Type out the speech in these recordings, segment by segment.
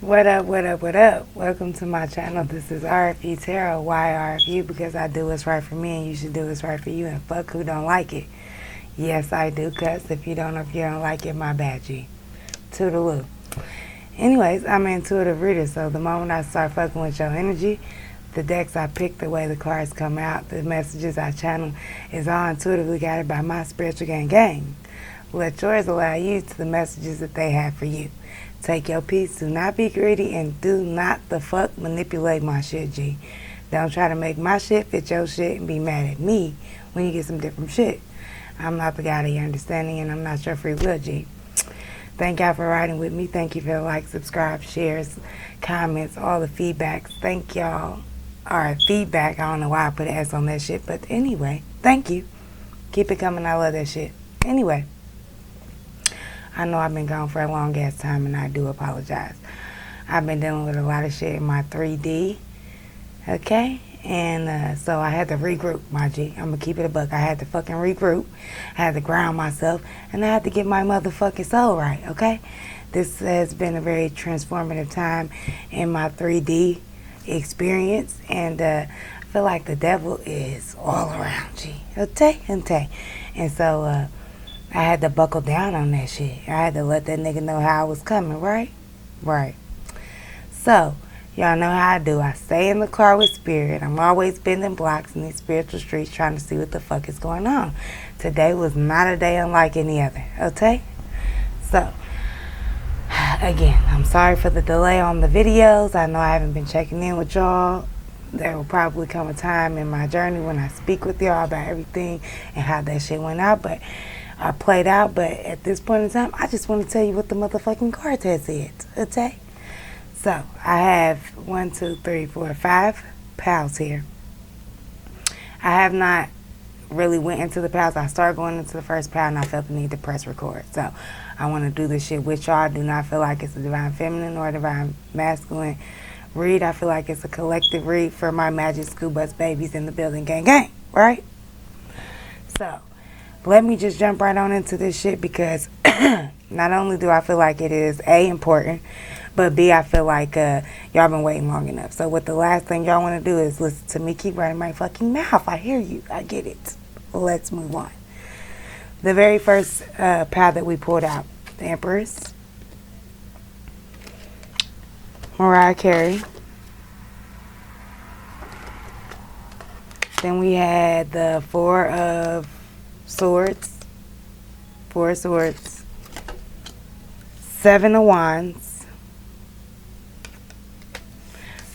What up, what up, what up? Welcome to my channel. This is RFUTAROT. Why RFU? Because I do what's right for me and you should do what's right for you, and fuck who don't like it. Yes, I do, cuz if you don't like it, my bad, G. Toodaloo. Anyways, I'm an intuitive reader, so the moment I start fucking with your energy, the decks I pick, the way the cards come out, the messages I channel is all intuitively guided by my spiritual gang. Let yours allow you to the messages that they have for you. Take your piece, do not be greedy, and do not the fuck manipulate my shit, G. Don't try to make my shit fit your shit and be mad at me when you get some different shit. I'm not the God of your understanding, and I'm not your free will, G. Thank y'all for riding with me. Thank you for the likes, subscribe, shares, comments, all the feedbacks. Thank y'all. Or feedback, I don't know why I put an S on that shit, but anyway, thank you. Keep it coming, I love that shit. Anyway. I know I've been gone for a long ass time and I do apologize. I've been dealing with a lot of shit in my 3D, okay? And so I had to regroup, my G. I'm gonna keep it a buck. I had to fucking regroup. I had to ground myself and I had to get my motherfucking soul right, okay? This has been a very transformative time in my 3D experience, and I feel like the devil is all around, G. Okay? And so, I had to buckle down on that shit. I had to let that nigga know how I was coming, right? Right. So, y'all know how I do. I stay in the car with spirit. I'm always bending blocks in these spiritual streets trying to see what the fuck is going on. Today was not a day unlike any other, okay? So, again, I'm sorry for the delay on the videos. I know I haven't been checking in with y'all. There will probably come a time in my journey when I speak with y'all about everything and how that shit went out, but played out. But at this point in time, I just want to tell you what the motherfucking cards has said, okay? So, I have 5 pals here. I have not really went into the pals. I started going into the first pal and I felt the need to press record. So, I want to do this shit with y'all. I do not feel like it's a divine feminine or a divine masculine read. I feel like it's a collective read for my magic school bus babies in the building, gang, right? So, let me just jump right on into this shit, because not only do I feel like it is A, important, but B, I feel like y'all been waiting long enough. So what the last thing y'all want to do is listen to me keep running my fucking mouth. I hear you. I get it. Let's move on. The very first pal that we pulled out, the Empress, Mariah Carey. Then we had the Four of Swords, 7 of Wands,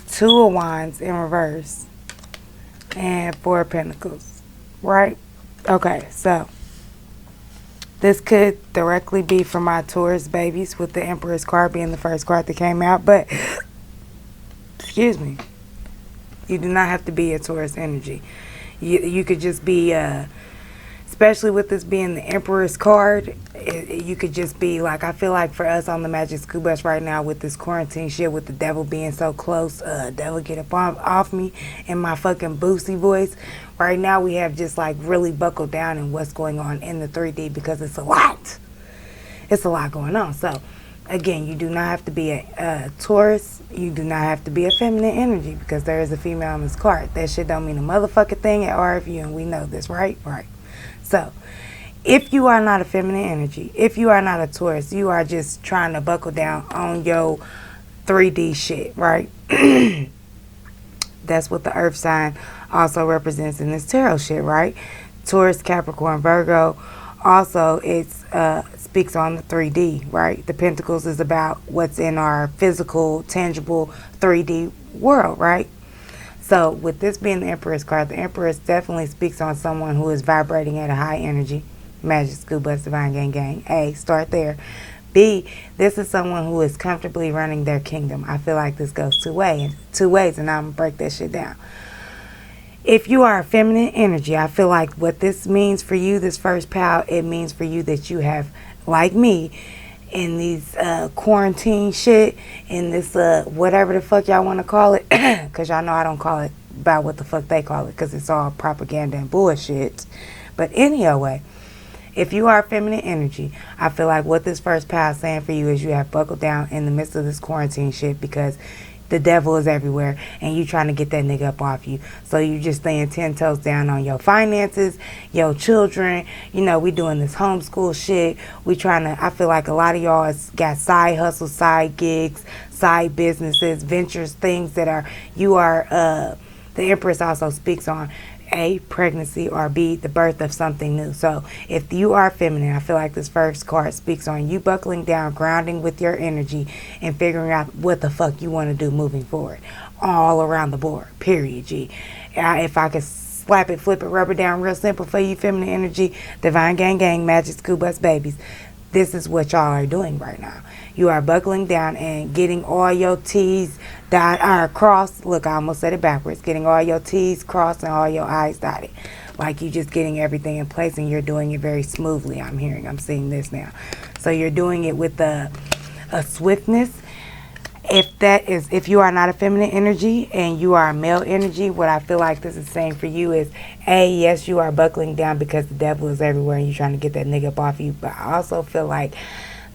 2 of Wands in reverse, and 4 of Pentacles, right? Okay, so this could directly be for my Taurus babies, with the Empress card being the first card that came out, but excuse me, you do not have to be a Taurus energy. You could just be especially with this being the Emperor's card, you could just be like, I feel like for us on the Magic School Bus right now with this quarantine shit, with the devil being so close, devil get up off me, and my fucking boosty voice. Right now we have just like really buckled down in what's going on in the 3D, because it's a lot. It's a lot going on. So, again, you do not have to be a Taurus. You do not have to be a feminine energy, because there is a female on this card. That shit don't mean a motherfucking thing at RFU, and we know this, right? Right. So, if you are not a feminine energy, if you are not a Taurus, you are just trying to buckle down on your 3D shit, right? That's what the earth sign also represents in this tarot shit, right? Taurus, Capricorn, Virgo. Also, it speaks on the 3D, right? The Pentacles is about what's in our physical, tangible 3D world, right? So, with this being the Empress card, the Empress definitely speaks on someone who is vibrating at a high energy. Magic School Bus, Divine Gang. A, start there. B, this is someone who is comfortably running their kingdom. I feel like this goes two ways, and I'm going to break that shit down. If you are a feminine energy, I feel like what this means for you, this first pal, it means for you that you have, like me, in these quarantine shit, in this whatever the fuck y'all want to call it, because y'all know I don't call it by what the fuck they call it, because it's all propaganda and bullshit. But anyway, if you are feminine energy, I feel like what this first pile is saying for you is you have buckled down in the midst of this quarantine shit because the devil is everywhere and you trying to get that nigga up off you. So you just staying 10 toes down on your finances, your children. You know, we doing this homeschool shit. We trying to, I feel like a lot of y'all has got side hustles, side gigs, side businesses, ventures, things that are, you are, the Empress also speaks on A, pregnancy, or B, the birth of something new. So if you are feminine, I feel like this first card speaks on you buckling down, grounding with your energy, and figuring out what the fuck you want to do moving forward. All around the board, period, G. If I could slap it, flip it, rub it down real simple for you, feminine energy, divine gang gang, magic school bus babies. This is what y'all are doing right now. You are buckling down and getting all your T's crossed. Look, I almost said it backwards. Getting all your T's crossed and all your I's dotted. Like you just getting everything in place and you're doing it very smoothly. I'm seeing this now. So you're doing it with a swiftness. If you are not a feminine energy and you are a male energy, what I feel like this is saying for you is, A, yes, you are buckling down because the devil is everywhere and you're trying to get that nigga up off you. But I also feel like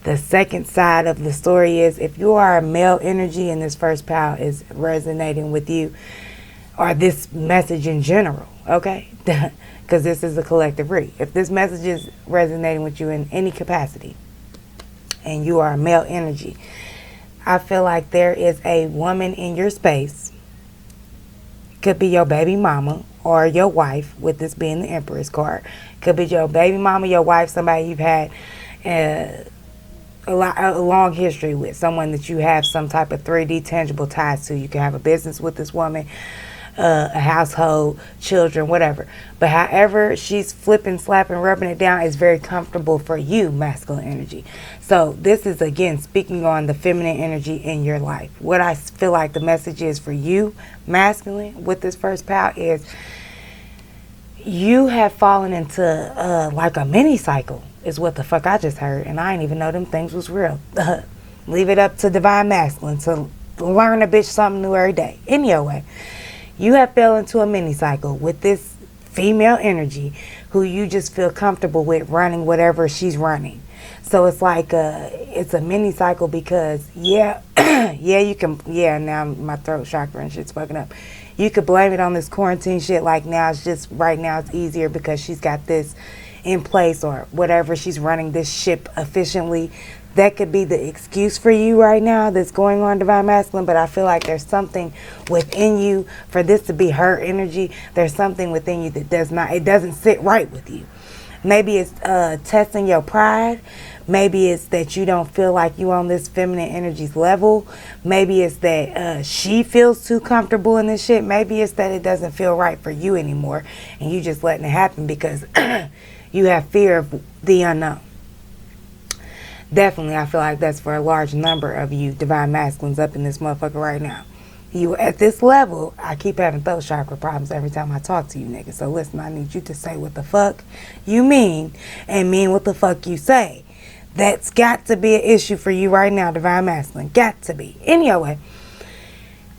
the second side of the story is, if you are a male energy and this first pile is resonating with you, or this message in general, okay? Because this is a collective read. If this message is resonating with you in any capacity and you are a male energy, I feel like there is a woman in your space, could be your baby mama or your wife, with this being the Empress card. Could be your baby mama, your wife, somebody you've had a long history with, someone that you have some type of 3D tangible ties to. You can have a business with this woman, a household, children, whatever. But however she's flipping, slapping, rubbing it down is very comfortable for you, masculine energy. So this is, again, speaking on the feminine energy in your life. What I feel like the message is for you, masculine, with this first pile is you have fallen into like a mini cycle, is what the fuck I just heard. And I didn't even know them things was real. Leave it up to divine masculine to learn a bitch something new every day. Anyway, you have fell into a mini cycle with this female energy who you just feel comfortable with running whatever she's running. So it's like it's a mini cycle because, yeah, now my throat chakra and shit's fucking up. You could blame it on this quarantine shit, like now it's just, right now it's easier because she's got this in place or whatever, she's running this ship efficiently. That could be the excuse for you right now that's going on, divine masculine. But I feel like there's something within you, for this to be her energy, there's something within you that doesn't sit right with you. Maybe it's testing your pride. Maybe it's that you don't feel like you on this feminine energy's level. Maybe it's that she feels too comfortable in this shit. Maybe it's that it doesn't feel right for you anymore and you just letting it happen because you have fear of the unknown. Definitely, I feel like that's for a large number of you divine masculines up in this motherfucker right now. You at this level, I keep having throat chakra problems every time I talk to you niggas. So listen, I need you to say what the fuck you mean and mean what the fuck you say. That's got to be an issue for you right now, divine masculine. Got to be. Anyway,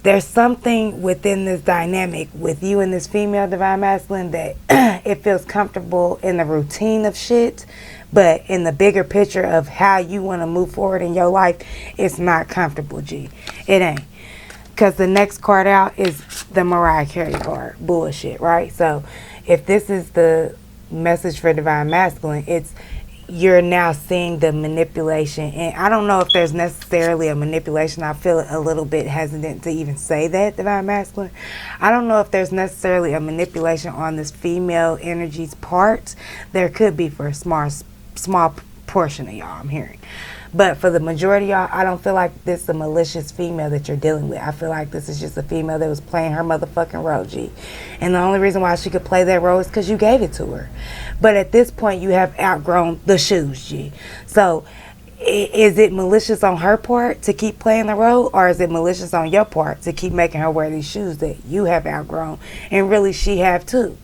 there's something within this dynamic with you and this female divine masculine that it feels comfortable in the routine of shit. But in the bigger picture of how you want to move forward in your life, it's not comfortable, G. It ain't. Because the next card out is the Mariah Carey card. Bullshit, right? So if this is the message for divine masculine, it's you're now seeing the manipulation. And I don't know if there's necessarily a manipulation. I feel a little bit hesitant to even say that, divine masculine. I don't know if there's necessarily a manipulation on this female energy's part. There could be for a small portion of y'all, I'm hearing. But for the majority of y'all, I don't feel like this is a malicious female that you're dealing with. I feel like this is just a female that was playing her motherfucking role, G. And the only reason why she could play that role is because you gave it to her. But at this point, you have outgrown the shoes, G. So is it malicious on her part to keep playing the role, or is it malicious on your part to keep making her wear these shoes that you have outgrown and really she have too?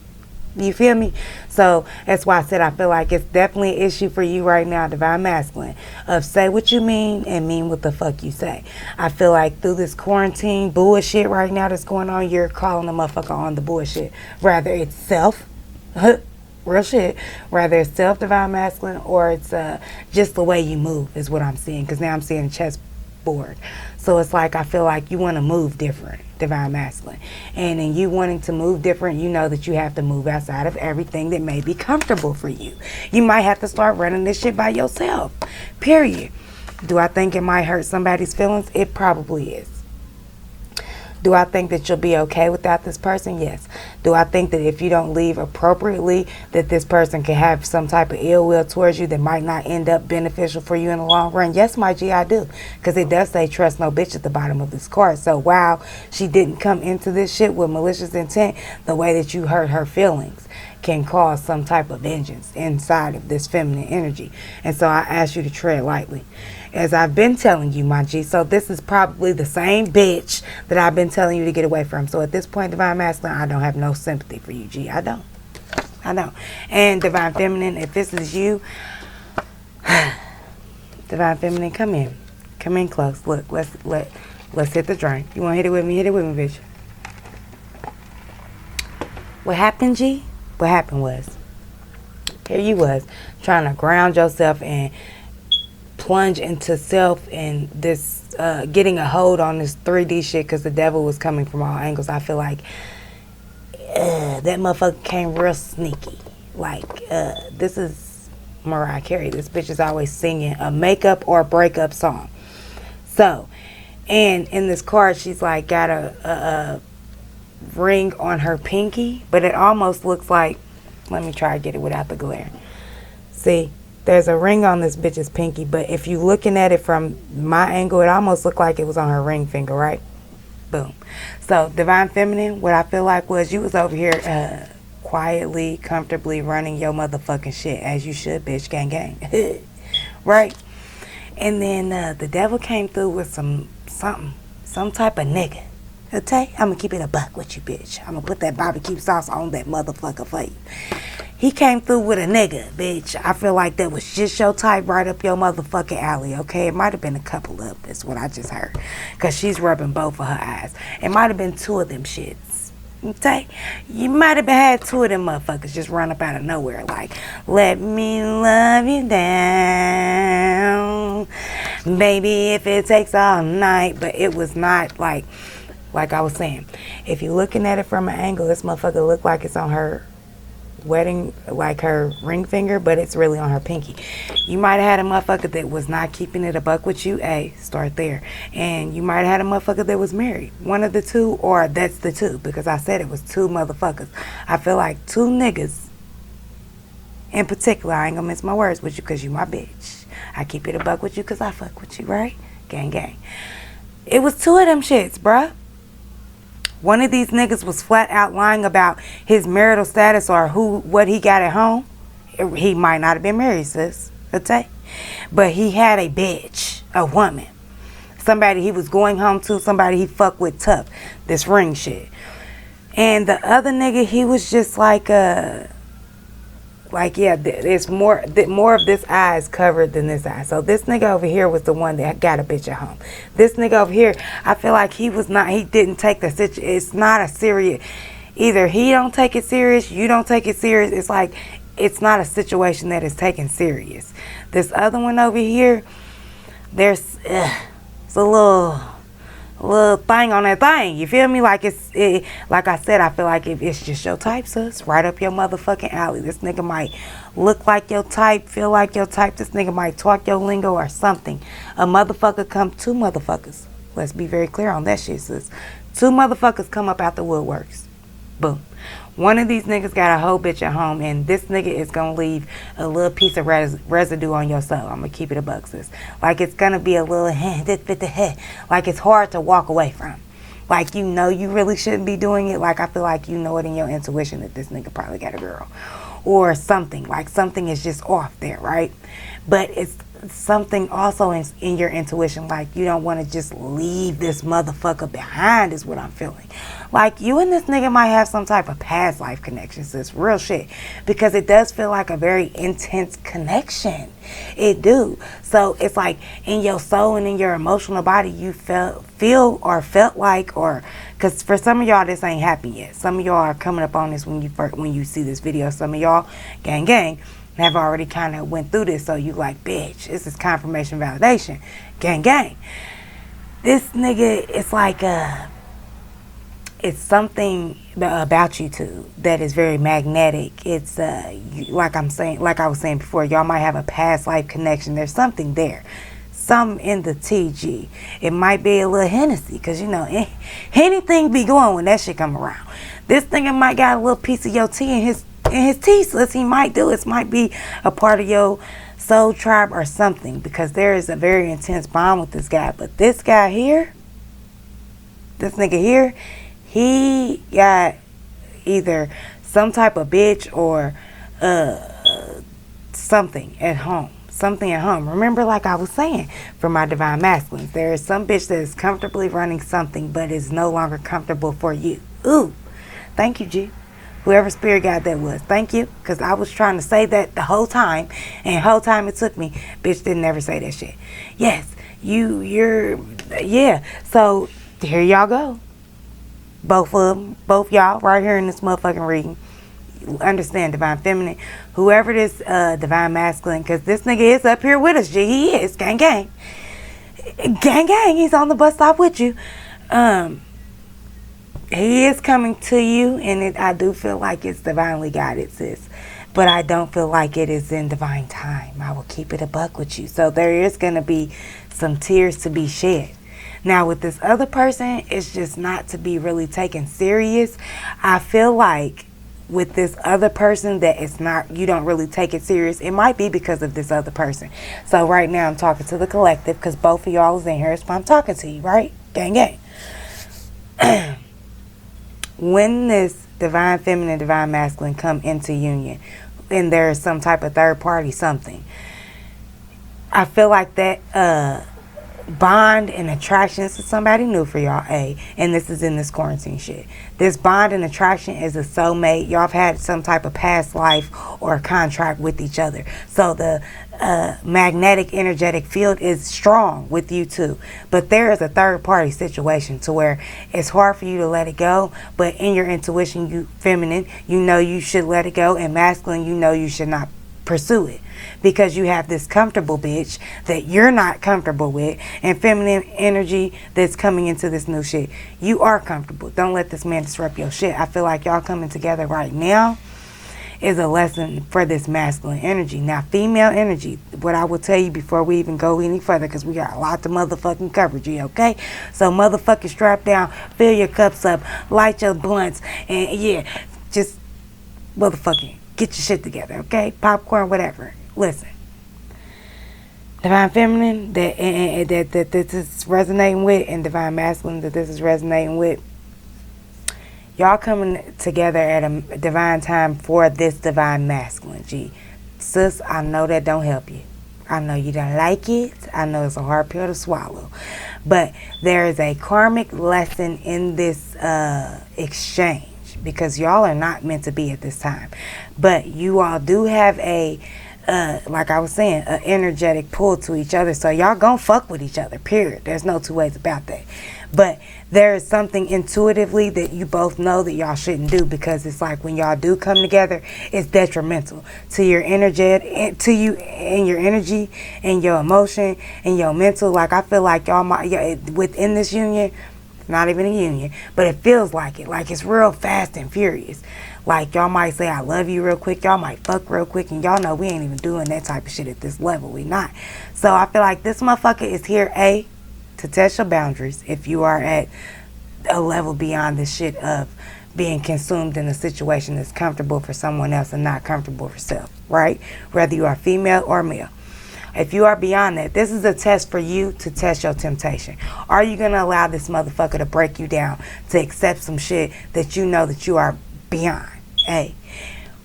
You feel me? So that's why I said I feel like it's definitely an issue for you right now, divine masculine, of say what you mean and mean what the fuck you say. I feel like through this quarantine bullshit right now that's going on, you're calling the motherfucker on the bullshit. Rather it's self, Real shit. Whether it's self divine masculine or it's just the way you move is what I'm seeing. Because now I'm seeing a chessboard. So it's like I feel like you want to move different, divine masculine. And in you wanting to move different, you know that you have to move outside of everything that may be comfortable for you. You might have to start running this shit by yourself. Period. Do I think it might hurt somebody's feelings? It probably is. Do I think that you'll be okay without this person? Yes. Do I think that if you don't leave appropriately, that this person can have some type of ill will towards you that might not end up beneficial for you in the long run? Yes, my G, I do. Because it does say trust no bitch at the bottom of this card. So while she didn't come into this shit with malicious intent, the way that you hurt her feelings can cause some type of vengeance inside of this feminine energy. And so I ask you to tread lightly. As I've been telling you, my G, so this is probably the same bitch that I've been telling you to get away from. So at this point, divine masculine, I don't have no sympathy for you, G. I don't. And divine feminine, if this is you, divine feminine, come in. Come in close. Look, let's hit the drain. You want to hit it with me? Hit it with me, bitch. What happened, G? What happened was, here you was trying to ground yourself and plunge into self and this getting a hold on this 3D shit because the devil was coming from all angles. I feel like that motherfucker came real sneaky. Like this is Mariah Carey. This bitch is always singing a makeup or breakup song. So, and in this card she's like got a ring on her pinky, but it almost looks like, let me try to get it without the glare. See, there's a ring on this bitch's pinky, but if you looking at it from my angle, it almost looked like it was on her ring finger, right? Boom. So divine feminine, what I feel like was you was over here quietly, comfortably running your motherfucking shit, as you should, bitch. Gang gang. Right? And then the devil came through with some type of nigga. Okay? I'm gonna keep it a buck with you, bitch. I'm gonna put that barbecue sauce on that motherfucker for you. He came through with a nigga, bitch. I feel like that was just your type, right up your motherfucking alley, okay? It might have been a couple of, that's what I just heard. Because she's rubbing both of her eyes. It might have been two of them shits, okay? You might have had two of them motherfuckers just run up out of nowhere like, let me love you down, baby, if it takes all night. But it was not like I was saying, if you're looking at it from an angle, this motherfucker look like it's on her wedding, like her ring finger, but it's really on her pinky. You might have had a motherfucker that was not keeping it a buck with you. Start there. And you might have had a motherfucker that was married. One of the two, or that's the two, because I said it was two motherfuckers. I feel like two niggas in particular. I ain't gonna mince my words with you because you my bitch. I keep it a buck with you because I fuck with you, right? Gang gang. It was two of them shits, bruh. One of these niggas was flat out lying about his marital status or what he got at home. He might not have been married, sis. Okay? But he had a bitch, a woman. Somebody he was going home to, somebody he fucked with tough. This ring shit. And the other nigga, he was just like yeah, it's more of this eye is covered than this eye. So this nigga over here was the one that got a bitch at home. This nigga over here, I feel like he didn't take the situation. It's not a serious, either he don't take it serious, you don't take it serious. It's like, it's not a situation that is taken serious. This other one over here, it's a little thing on that thing, you feel me? Like like I said, I feel like if it's just your type, sis, right up your motherfucking alley. This nigga might look like your type, feel like your type. This nigga might talk your lingo or something. Two motherfuckers. Let's be very clear on that shit, sis. Two motherfuckers come up out the woodworks. Boom. One of these niggas got a whole bitch at home, and this nigga is gonna leave a little piece of residue on your soul. I'm gonna keep it a buck, sis. Like it's gonna be a little like it's hard to walk away from. Like you know you really shouldn't be doing it. Like I feel like you know it in your intuition that this nigga probably got a girl. Or something. Like something is just off there, right? but it's something also in your intuition, like you don't want to just leave this motherfucker behind, is what I'm feeling. Like you and this nigga might have some type of past life connection, sis, real shit, because it does feel like a very intense connection. It do. So it's like in your soul and in your emotional body, you felt like, or because for some of y'all this ain't happened yet. Some of y'all are coming up on this when you see this video. Some of y'all, gang, have already kind of went through this, so you like, bitch, this is confirmation validation, gang. This nigga, it's like it's something about you two that is very magnetic. It's like I was saying before, y'all might have a past life connection. There's something there, some in the TG. It might be a little Hennessy, because you know anything be going when that shit come around. This nigga might got a little piece of your tea in his T-slits. He might do. It might be a part of your soul tribe or something, because there is a very intense bond with this guy. But this guy here, this nigga here, he got either some type of bitch or something at home. Something at home. Remember, like I was saying, for my divine masculines, there is some bitch that is comfortably running something but is no longer comfortable for you. Ooh, thank you, G. Whoever spirit guide that was, thank you, because I was trying to say that the whole time, and the whole time it took me, bitch didn't ever say that shit. Yes, yeah. So here y'all go, both of them, both y'all, right here in this motherfucking reading. Understand, divine feminine, whoever this divine masculine, because this nigga is up here with us. G, he is, gang. He's on the bus stop with you. He is coming to you, and I do feel like it's divinely guided, sis. But I don't feel like it is in divine time. I will keep it a buck with you. So there is going to be some tears to be shed. Now, with this other person, it's just not to be really taken serious. I feel like with this other person that it's not, you don't really take it serious. It might be because of this other person. So right now I'm talking to the collective, because both of y'all is in here. So I'm talking to you, right? Gang. When this divine feminine, divine masculine come into union, and there is some type of third party something, I feel like that bond and attraction, this is somebody new for y'all, and this is in this quarantine shit. This bond and attraction is a soulmate. Y'all have had some type of past life or contract with each other. So the magnetic energetic field is strong with you two. But there is a third party situation to where it's hard for you to let it go, but in your intuition, you feminine, you know you should let it go, and masculine, you know you should not pursue it, because you have this comfortable bitch that you're not comfortable with, and feminine energy that's coming into this new shit. You are comfortable. Don't let this man disrupt your shit. I feel like y'all coming together right now is a lesson for this masculine energy. Now, female energy, what I will tell you before we even go any further, because we got a lot of motherfucking coverage, okay? So motherfucking strap down, fill your cups up, light your blunts, and yeah, just motherfucking get your shit together, okay? Popcorn, whatever. Listen, divine feminine that this is resonating with, and divine masculine that this is resonating with, y'all coming together at a divine time for this divine masculine. Gee, sis, I know that don't help you. I know you don't like it. I know it's a hard pill to swallow. But there is a karmic lesson in this exchange, because y'all are not meant to be at this time. But you all do have a, like I was saying, an energetic pull to each other. So y'all gonna fuck with each other, period. There's no two ways about that. But there is something intuitively that you both know that y'all shouldn't do, because it's like when y'all do come together, it's detrimental to your energy, to you and your energy and your emotion and your mental. Like I feel like y'all might, within this union, not even a union, but it feels like it. Like it's real fast and furious. Like y'all might say I love you real quick. Y'all might fuck real quick. And y'all know we ain't even doing that type of shit at this level. We not. So I feel like this motherfucker is here, A, to test your boundaries if you are at a level beyond this shit of being consumed in a situation that's comfortable for someone else and not comfortable for self, right? Whether you are female or male. If you are beyond that, this is a test for you to test your temptation. Are you going to allow this motherfucker to break you down, to accept some shit that you know that you are beyond? A.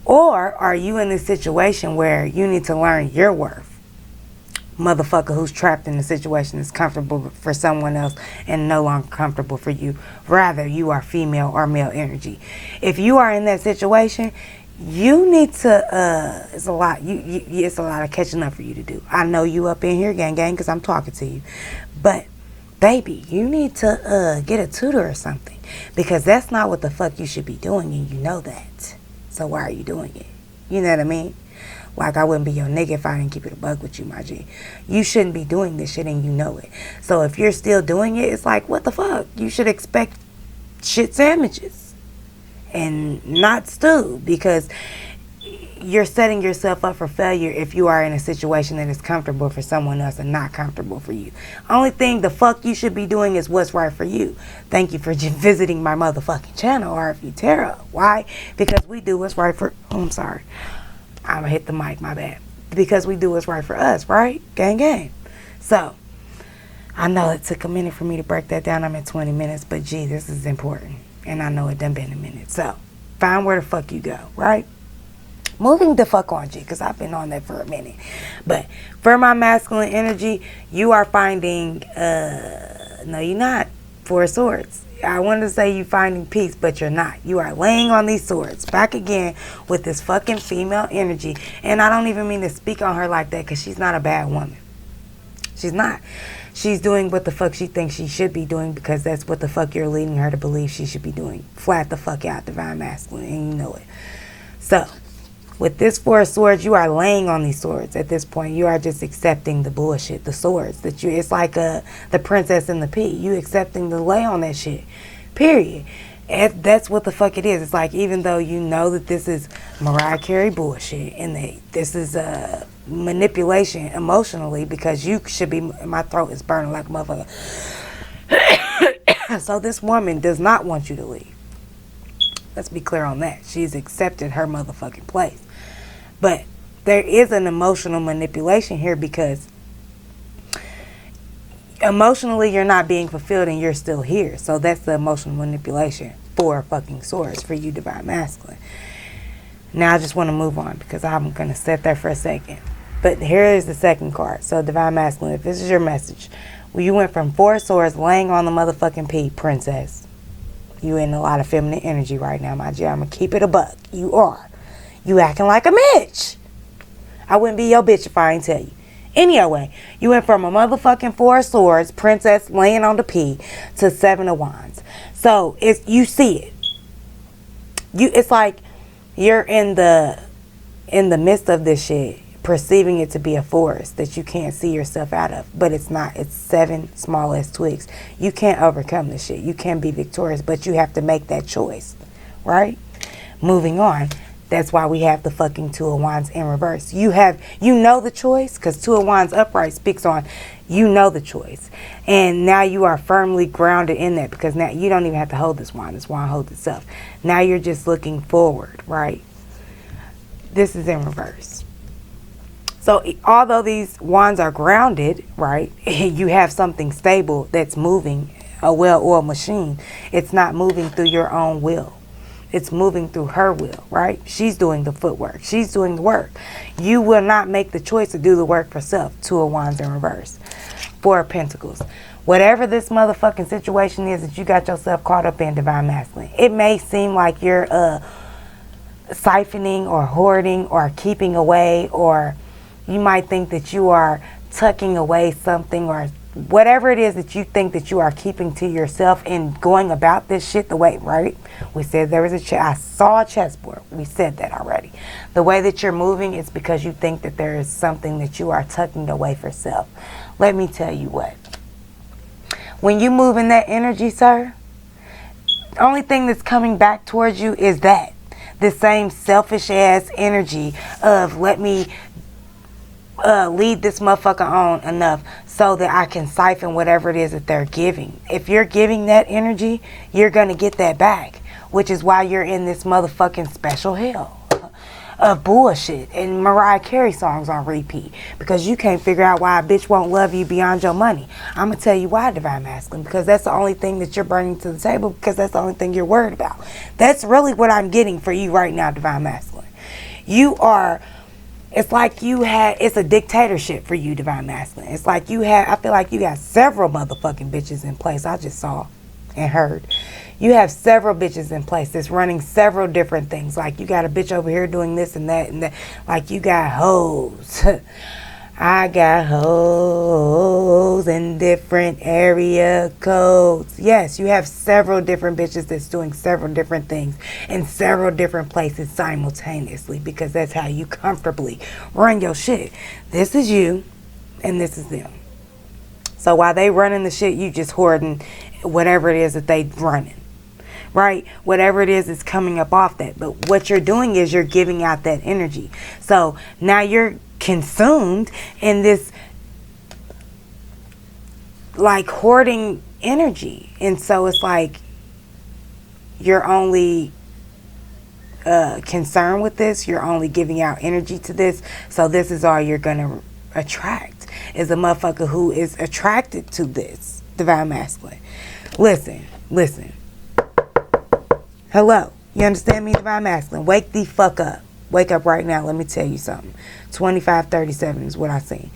Or are you in this situation where you need to learn your worth? motherfucker who's trapped in a situation that's comfortable for someone else and no longer comfortable for you. Rather, you are female or male energy. If you are in that situation, you need to it's a lot of catching up for you to do. I know you up in here, gang, because I'm talking to you, but baby, you need to get a tutor or something, because that's not what the fuck you should be doing, and you know that. So why are you doing it? You know what I mean? Like, I wouldn't be your nigga if I didn't keep it a buck with you, my G. You shouldn't be doing this shit, and you know it. So if you're still doing it, it's like, what the fuck? You should expect shit sandwiches and not stew, because you're setting yourself up for failure if you are in a situation that is comfortable for someone else and not comfortable for you. Only thing the fuck you should be doing is what's right for you. Thank you for visiting my motherfucking channel, RFUTAROT. Why? Because we do what's right for... Oh, I'm sorry. I'm gonna hit the mic, my bad. Because we do what's right for us, right? Gang, gang. So, I know it took a minute for me to break that down. I'm at 20 minutes, but gee, this is important. And I know it done been a minute. So, find where the fuck you go, right? Moving the fuck on, G, because I've been on that for a minute. But for my masculine energy, you are finding, no, you're not, Four of Swords. I wanted to say you finding peace, but you're not. You are laying on these swords. Back again with this fucking female energy. And I don't even mean to speak on her like that, because she's not a bad woman. She's not. She's doing what the fuck she thinks she should be doing, because that's what the fuck you're leading her to believe she should be doing. Flat the fuck out, divine masculine, and you know it. So, with this Four of Swords, you are laying on these swords at this point. You are just accepting the bullshit, the swords. It's like the princess and the pea. You accepting the lay on that shit. Period. And that's what the fuck it is. It's like, even though you know that this is Mariah Carey bullshit, and that this is manipulation emotionally, because you should be... My throat is burning like a motherfucker. So this woman does not want you to leave. Let's be clear on that. She's accepted her motherfucking place. But there is an emotional manipulation here, because emotionally you're not being fulfilled and you're still here. So that's the emotional manipulation. Four fucking swords for you, divine masculine. Now I just want to move on, because I'm going to sit there for a second. But here is the second card. So divine masculine, if this is your message, well, you went from Four of Swords laying on the motherfucking pea, princess. You in a lot of feminine energy right now, my G. I'm going to keep it a buck. You are. You acting like a bitch. I wouldn't be your bitch if I ain't tell you. Anyway, you went from a motherfucking Four of Swords, princess laying on the pea, to Seven of Wands. So, you see it. It's like you're in the midst of this shit, perceiving it to be a forest that you can't see yourself out of. But it's not. It's seven small ass twigs. You can't overcome this shit. You can be victorious, but you have to make that choice. Right? Moving on. That's why we have the fucking Two of Wands in reverse. You know the choice, because Two of Wands upright speaks on, you know the choice. And now you are firmly grounded in that, because now you don't even have to hold this wand. This wand holds itself. Now you're just looking forward, right? This is in reverse. So although these wands are grounded, right, you have something stable that's moving, a well-oiled machine. It's not moving through your own will. It's moving through her will, right? She's doing the footwork. She's doing the work. You will not make the choice to do the work for self. Two of Wands in reverse. Four of Pentacles. Whatever this motherfucking situation is that you got yourself caught up in, divine masculine, it may seem like you're siphoning or hoarding or keeping away, or you might think that you are tucking away something, or whatever it is that you think that you are keeping to yourself and going about this shit the way, right? We said there was I saw a chessboard. We said that already. The way that you're moving is because you think that there is something that you are tucking away for self. Let me tell you what. When you move in that energy, sir, the only thing that's coming back towards you is that. The same selfish ass energy of, let me lead this motherfucker on enough so that I can siphon whatever it is that they're giving. If you're giving that energy, you're going to get that back, which is why you're in this motherfucking special hell of bullshit and Mariah Carey songs on repeat, because you can't figure out why a bitch won't love you beyond your money. I'm going to tell you why, divine masculine, because that's the only thing that you're bringing to the table, because that's the only thing you're worried about. That's really what I'm getting for you right now, divine masculine. You are It's like it's a dictatorship for you, divine masculine. It's like I feel like you got several motherfucking bitches in place. I just saw and heard. You have several bitches in place that's running several different things. Like you got a bitch over here doing this and that and that. Like you got hoes. I got hoes in different area codes. Yes, you have several different bitches that's doing several different things in several different places simultaneously, because that's how you comfortably run your shit. This is you and this is them. So while they running the shit, you just hoarding whatever it is that they running. Right? Whatever it is coming up off that. But what you're doing is you're giving out that energy. So now you're consumed in this like hoarding energy. And so it's like you're only concerned with this. You're only giving out energy to this. So this is all you're going to attract, is a motherfucker who is attracted to this divine masculine. Listen. Hello. You understand me, divine masculine? Wake the fuck up. Wake up right now. Let me tell you something. 2537 is what I see.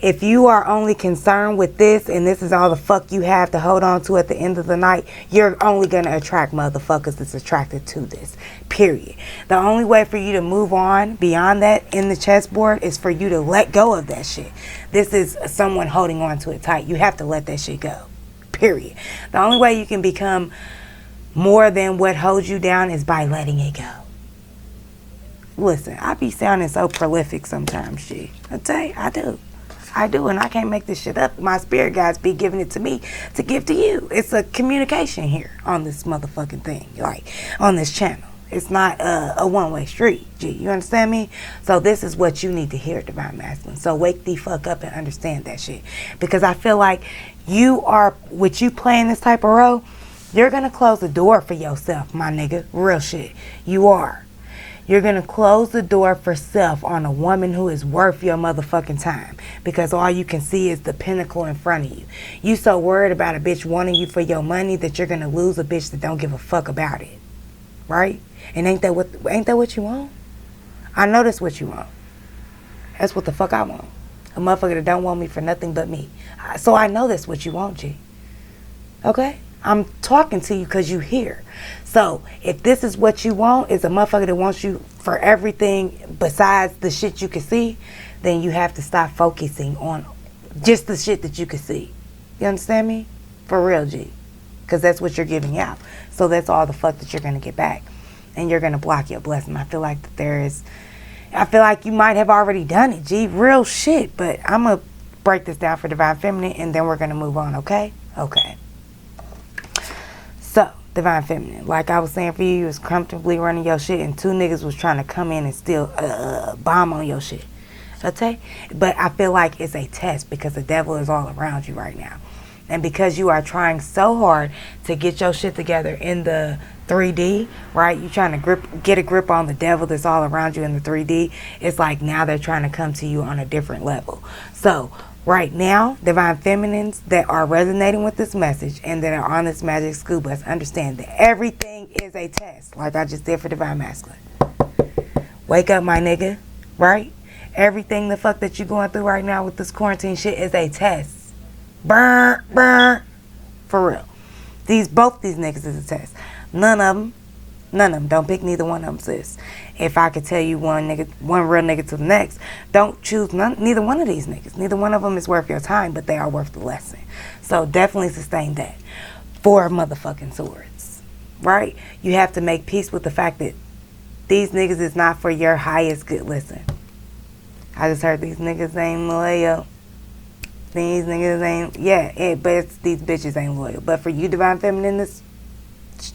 If you are only concerned with this and this is all the fuck you have to hold on to at the end of the night, you're only going to attract motherfuckers that's attracted to this. Period. The only way for you to move on beyond that in the chessboard is for you to let go of that shit. This is someone holding on to it tight. You have to let that shit go. Period. The only way you can become more than what holds you down is by letting it go. Listen, I be sounding so prolific sometimes, shit. I tell you, I do, and I can't make this shit up. My spirit guides be giving it to me to give to you. It's a communication here on this motherfucking thing, like on this channel. It's not a one-way street, G. You understand me? So this is what you need to hear, divine masculine. So wake the fuck up and understand that shit. Because I feel like with you playing this type of role, you're going to close the door for yourself, my nigga. Real shit. You are. You're going to close the door for self on a woman who is worth your motherfucking time. Because all you can see is the pinnacle in front of you. You so worried about a bitch wanting you for your money that you're going to lose a bitch that don't give a fuck about it. Right? And ain't that what you want? I know that's what you want. That's what the fuck I want. A motherfucker that don't want me for nothing but me. So I know that's what you want, G. Okay? I'm talking to you because you here. So if this is what you want, is a motherfucker that wants you for everything besides the shit you can see, then you have to stop focusing on just the shit that you can see. You understand me? For real, G. Because that's what you're giving out. So that's all the fuck that you're going to get back. And you're going to block your blessing. I feel like you might have already done it, G. Real shit. But I'm going to break this down for divine feminine and then we're going to move on, okay? Okay. So, divine feminine, like I was saying for you was comfortably running your shit and two niggas was trying to come in and still bomb on your shit. Okay? But I feel like it's a test because the devil is all around you right now. And because you are trying so hard to get your shit together in the 3D, right? You're trying to get a grip on the devil that's all around you in the 3D. It's like now they're trying to come to you on a different level. So, right now, divine feminines that are resonating with this message and that are on this magic school bus, understand that everything is a test, like I just did for divine masculine. Wake up, my nigga, right? Everything the fuck that you're going through right now with this quarantine shit is a test. Burn. For real. Both these niggas is a test. None of them. Don't pick neither one of them, sis. If I could tell you one real nigga to the next, don't choose neither one of these niggas. Neither one of them is worth your time, but they are worth the lesson. So definitely sustain that. 4 motherfucking swords, right? You have to make peace with the fact that these niggas is not for your highest good. Listen, I just heard these niggas ain't loyal. These niggas ain't, but these bitches ain't loyal. But for you, divine feminine,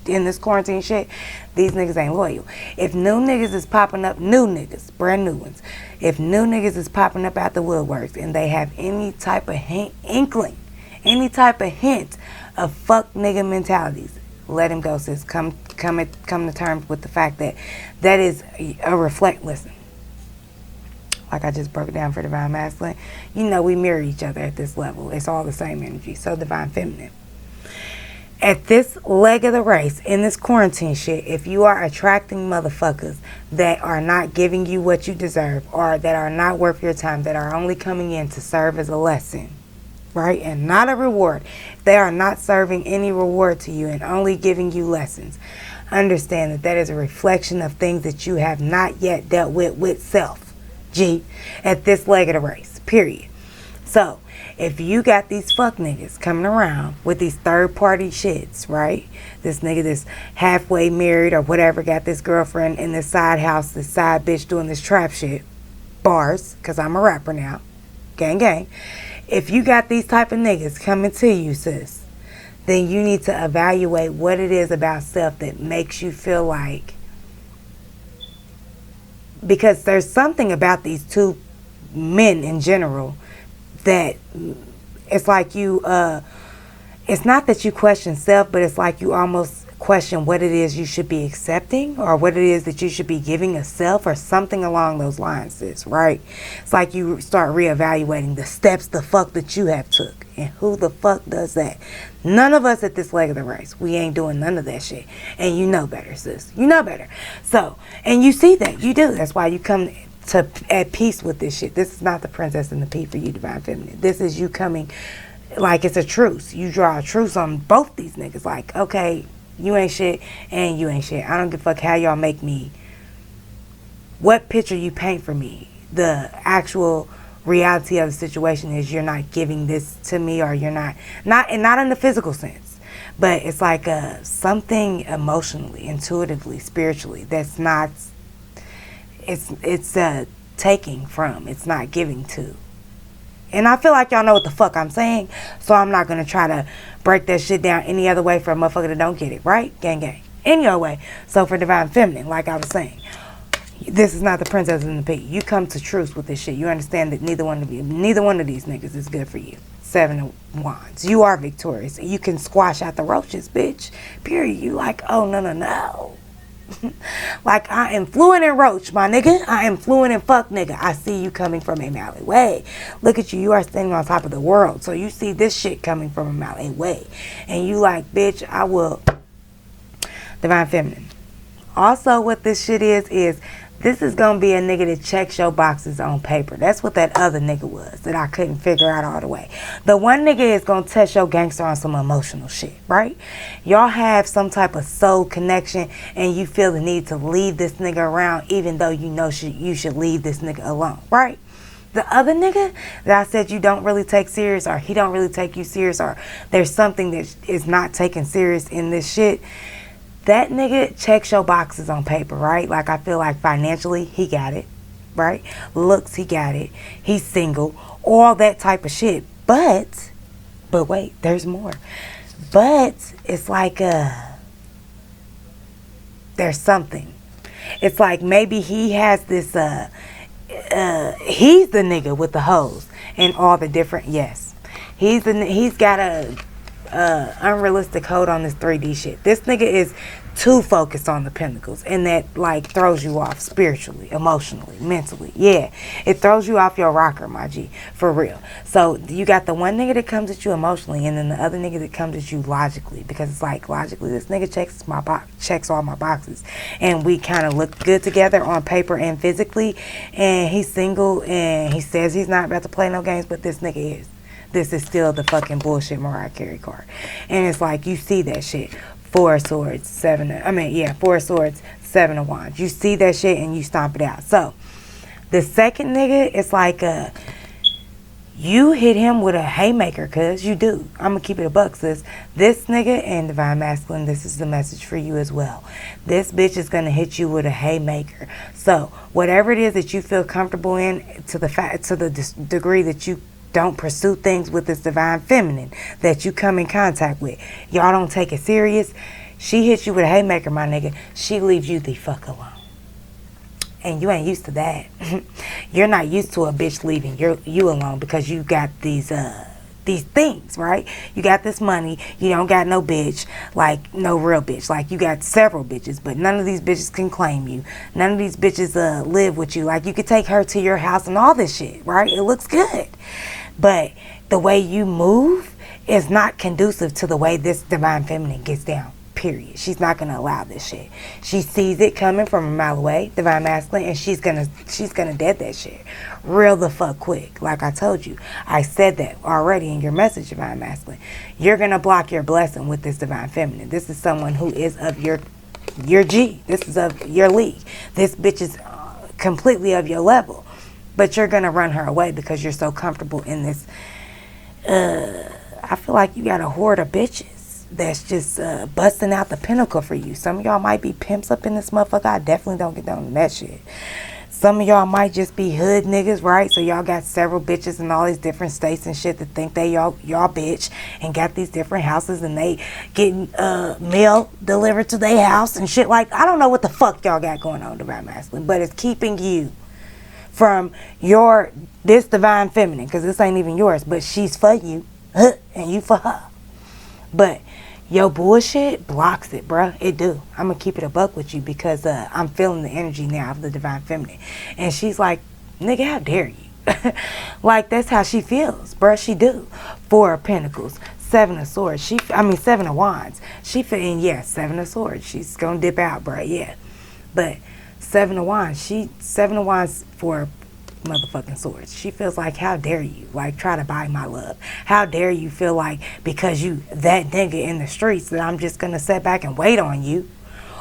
in this quarantine shit, these niggas ain't loyal. If new niggas is popping up, new niggas, brand new ones, if new niggas is popping up out the woodworks and they have any type of inkling, any type of hint of fuck nigga mentalities, let him go, sis. Come to terms with the fact that is a listen. Like I just broke it down for divine masculine. You know we mirror each other at this level. It's all the same energy. So divine feminine. at this leg of the race, in this quarantine shit, if you are attracting motherfuckers that are not giving you what you deserve, or that are not worth your time, that are only coming in to serve as a lesson, right, and not a reward, they are not serving any reward to you and only giving you lessons, understand that that is a reflection of things that you have not yet dealt with self, at this leg of the race, period. So if you got these fuck niggas coming around with these third party shits, right? This nigga that's halfway married or whatever, got this girlfriend in this side house, this side bitch doing this trap shit. Bars, because I'm a rapper now. Gang, gang. If you got these type of niggas coming to you, sis, then you need to evaluate what it is about self that makes you feel like, because there's something about these two men in general that it's like you, it's not that you question self, but it's like you almost question what it is you should be accepting, or what it is that you should be giving a self, or something along those lines, sis, right? It's like you start reevaluating the steps the fuck that you have took, and who the fuck does that? None of us at this leg of the race, we ain't doing none of that shit, and you know better, sis, you know better. So, and you see that, you do, that's why you come to at peace with this shit. This is not the princess and the pea for you, divine feminine. This is you coming like it's a truce. You draw a truce on both these niggas, like, okay, you ain't shit and you ain't shit. I don't give a fuck how y'all make me, what picture you paint for me. The actual reality of the situation is you're not giving this to me, or you're not in the physical sense, but it's like something emotionally, intuitively, spiritually that's not, it's taking from, it's not giving to. And I feel like y'all know what the fuck I'm saying, so I'm not gonna try to break that shit down any other way for a motherfucker that don't get it, right? Gang, gang. Any other way. So for divine feminine, like I was saying, this is not the princess and the pea. You come to truce with this shit. You understand that neither one of these niggas is good for you. 7 of Wands. You are victorious. You can squash out the roaches, bitch. Period. You like, oh, no. Like, I am fluent in roach, my nigga. I am fluent in fuck, nigga. I see you coming from a Mallet way. Look at you. You are standing on top of the world. So you see this shit coming from a Mallet way. And you like, bitch, I will. Divine feminine. Also, what this shit is this is going to be a nigga that checks your boxes on paper. That's what that other nigga was that I couldn't figure out all the way. The one nigga is going to test your gangster on some emotional shit, right? Y'all have some type of soul connection, and you feel the need to leave this nigga around, even though you know you should leave this nigga alone, right? The other nigga that I said you don't really take serious, or he don't really take you serious, or there's something that is not taken serious in this shit, that nigga checks your boxes on paper, right? Like, I feel like financially, he got it, right? Looks, he got it. He's single, all that type of shit. But wait, there's more. But it's like, there's something. It's like maybe he has this, he's the nigga with the hoes and all the different, yes. He's got a unrealistic hold on this 3D shit. This nigga is too focused on the pentacles, and that like throws you off spiritually, emotionally, mentally. Yeah, it throws you off your rocker, my G, for real. So you got the one nigga that comes at you emotionally, and then the other nigga that comes at you logically, because it's like, logically, this nigga checks all my boxes, and we kind of look good together on paper and physically, and he's single, and he says he's not about to play no games, but this nigga is. This is still the fucking bullshit Mariah Carey card. And it's like, you see that shit. 4 of Swords, 4 of Swords, 7 of Wands. You see that shit and you stomp it out. So, the second nigga, it's like, you hit him with a haymaker, cuz you do. I'm gonna keep it a buck, sis. This nigga and divine masculine, this is the message for you as well. This bitch is gonna hit you with a haymaker. So, whatever it is that you feel comfortable in, to the degree that you don't pursue things with this divine feminine that you come in contact with, y'all don't take it serious. She hits you with a haymaker, my nigga. She leaves you the fuck alone. And you ain't used to that. You're not used to a bitch leaving you alone, because you got these things, right? You got this money. You don't got no bitch, like no real bitch. Like, you got several bitches, but none of these bitches can claim you. None of these bitches live with you. Like, you could take her to your house and all this shit, right? It looks good. But the way you move is not conducive to the way this divine feminine gets down. Period. She's not gonna allow this shit. She sees it coming from a mile away, divine masculine, and she's gonna dead that shit real the fuck quick. Like I told you, I said that already in your message, divine masculine. You're gonna block your blessing with this divine feminine. This is someone who is of your G. This is of your league. This bitch is completely of your level, but you're gonna run her away because you're so comfortable in this. I feel like you got a horde of bitches that's just busting out the pinnacle for you. Some of y'all might be pimps up in this motherfucker. I definitely don't get down on that shit. Some of y'all might just be hood niggas, right? So y'all got several bitches in all these different states and shit that think they y'all bitch and got these different houses and they getting mail delivered to their house and shit. Like, I don't know what the fuck y'all got going on, divine masculine, but it's keeping you from this divine feminine, because this ain't even yours, but she's for you and you for her. But your bullshit blocks it, bruh. It do. I'm going to keep it a buck with you because I'm feeling the energy now of the divine feminine. And she's like, nigga, how dare you? Like, that's how she feels, bruh. She do. 4 of Pentacles, 7 of Swords. 7 of Wands. She feeling, yeah, 7 of Swords. She's going to dip out, bruh, yeah. But 7 of Wands, 7 of Wands for motherfucking Swords. She feels like, how dare you, like, try to buy my love? How dare you feel like because you that nigga in the streets that I'm just gonna sit back and wait on you,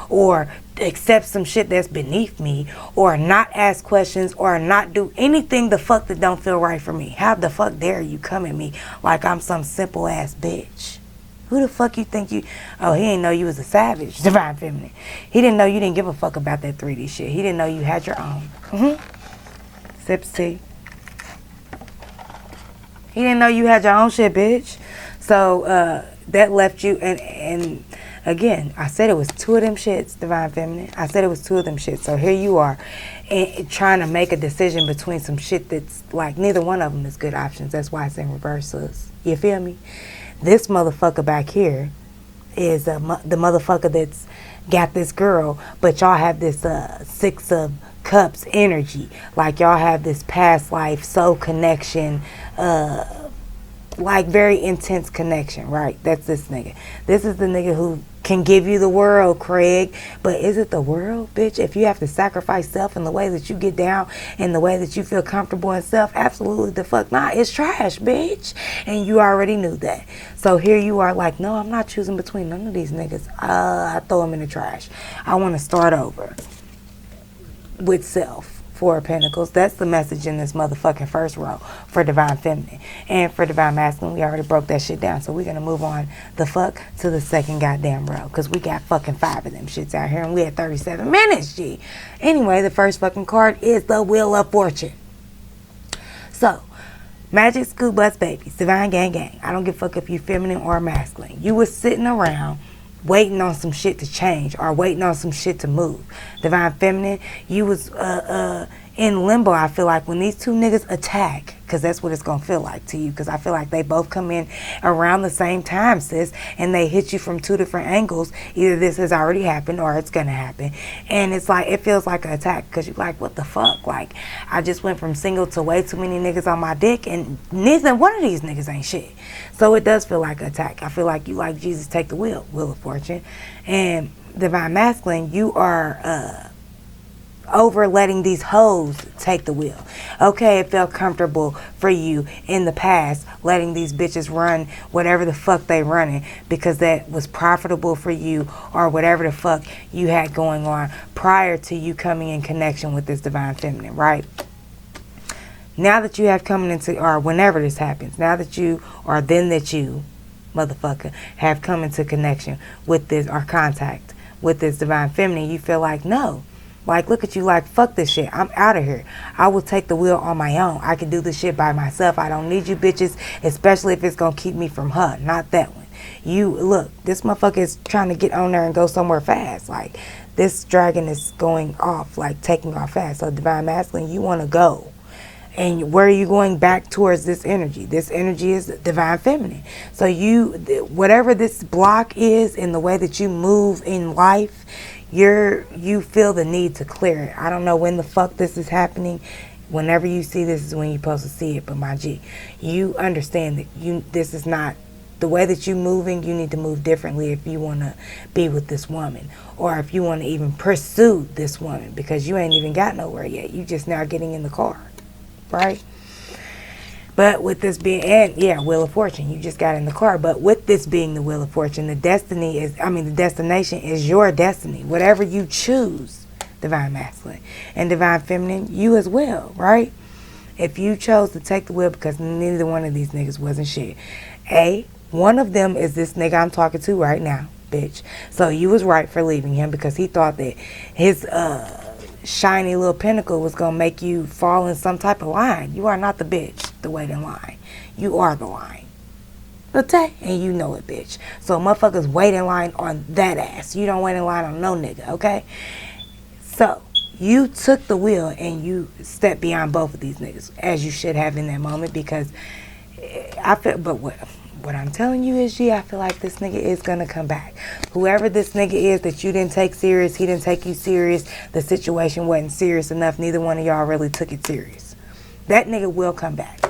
or accept some shit that's beneath me, or not ask questions, or not do anything the fuck that don't feel right for me? How the fuck dare you come at me like I'm some simple ass bitch? Who the fuck you think you... Oh, he didn't know you was a savage, divine feminine. He didn't know you didn't give a fuck about that 3D shit. He didn't know you had your own. Sips tea. He didn't know you had your own shit, bitch. So that left you, and again, I said it was 2 of them shits, divine feminine. I said it was 2 of them shits. So here you are, and trying to make a decision between some shit that's like neither one of them is good options. That's why it's in reverse, sis. You feel me? This motherfucker back here is the motherfucker that's got this girl, but y'all have this 6 of Cups energy, like y'all have this past life soul connection, like very intense connection, right? That's this nigga. This is the nigga who can give you the world, Craig. But is it the world, bitch? If you have to sacrifice self in the way that you get down, in the way that you feel comfortable in self, absolutely the fuck not. It's trash, bitch. And you already knew that. So here you are like, no, I'm not choosing between none of these niggas. I throw them in the trash. I want to start over with self. 4 of Pentacles. That's the message in this motherfucking first row for divine feminine. And for divine masculine, we already broke that shit down. So we're going to move on the fuck to the second goddamn row, because we got fucking 5 of them shits out here and we had 37 minutes, G. Anyway, the first fucking card is the Wheel of Fortune. So, Magic School Bus Babies, Divine Gang Gang. I don't give a fuck if you feminine or masculine. You was sitting around waiting on some shit to change or waiting on some shit to move. Divine feminine, you was in limbo, I feel like, when these 2 niggas attack, because that's what it's going to feel like to you, because I feel like they both come in around the same time, sis, and they hit you from 2 different angles. Either this has already happened or it's going to happen. And it's like, it feels like an attack, because you're like, what the fuck? Like, I just went from single to way too many niggas on my dick, and neither one of these niggas ain't shit. So it does feel like an attack. I feel like you like Jesus take the wheel of fortune. And divine masculine, you are over letting these hoes take the wheel. Okay, it felt comfortable for you in the past letting these bitches run whatever the fuck they running because that was profitable for you, or whatever the fuck you had going on prior to you coming in connection with this divine feminine, right? Now that you have coming into, or whenever this happens, now that you, or then that you, motherfucker, have come into connection with this, or contact with this divine feminine, you feel like, no. Like, look at you, like, fuck this shit. I'm out of here. I will take the wheel on my own. I can do this shit by myself. I don't need you bitches, especially if it's going to keep me from her. Not that one. You, look, this motherfucker is trying to get on there and go somewhere fast. Like, this dragon is going off, like, taking off fast. So, divine masculine, you want to go. And where are you going? Back towards this energy. This energy is divine feminine. So you, whatever this block is in the way that you move in life, you feel the need to clear it. I don't know when the fuck this is happening. Whenever you see this is when you're supposed to see it. But my G, you understand that this is not the way that you moving, you need to move differently if you want to be with this woman, or if you want to even pursue this woman, because you ain't even got nowhere yet. You just now getting in the car, right? But with this being, and yeah, Wheel of Fortune, you just got in the car. But with this being the Wheel of Fortune, the destination is your destiny. Whatever you choose, Divine Masculine and Divine Feminine, you as well, right? If you chose to take the wheel, because neither one of these niggas wasn't shit. One of them is this nigga I'm talking to right now, bitch. So you was right for leaving him, because he thought that his shiny little pinnacle was going to make you fall in some type of line. You are not the bitch, the waiting line. You are the line. Okay? And you know it, bitch. So motherfuckers wait in line on that ass. You don't wait in line on no nigga, okay? So you took the wheel and you stepped beyond both of these niggas, as you should have in that moment, because I feel, but what I'm telling you is, I feel like this nigga is gonna come back. Whoever this nigga is that you didn't take serious, he didn't take you serious, the situation wasn't serious enough, neither one of y'all really took it serious. That nigga will come back.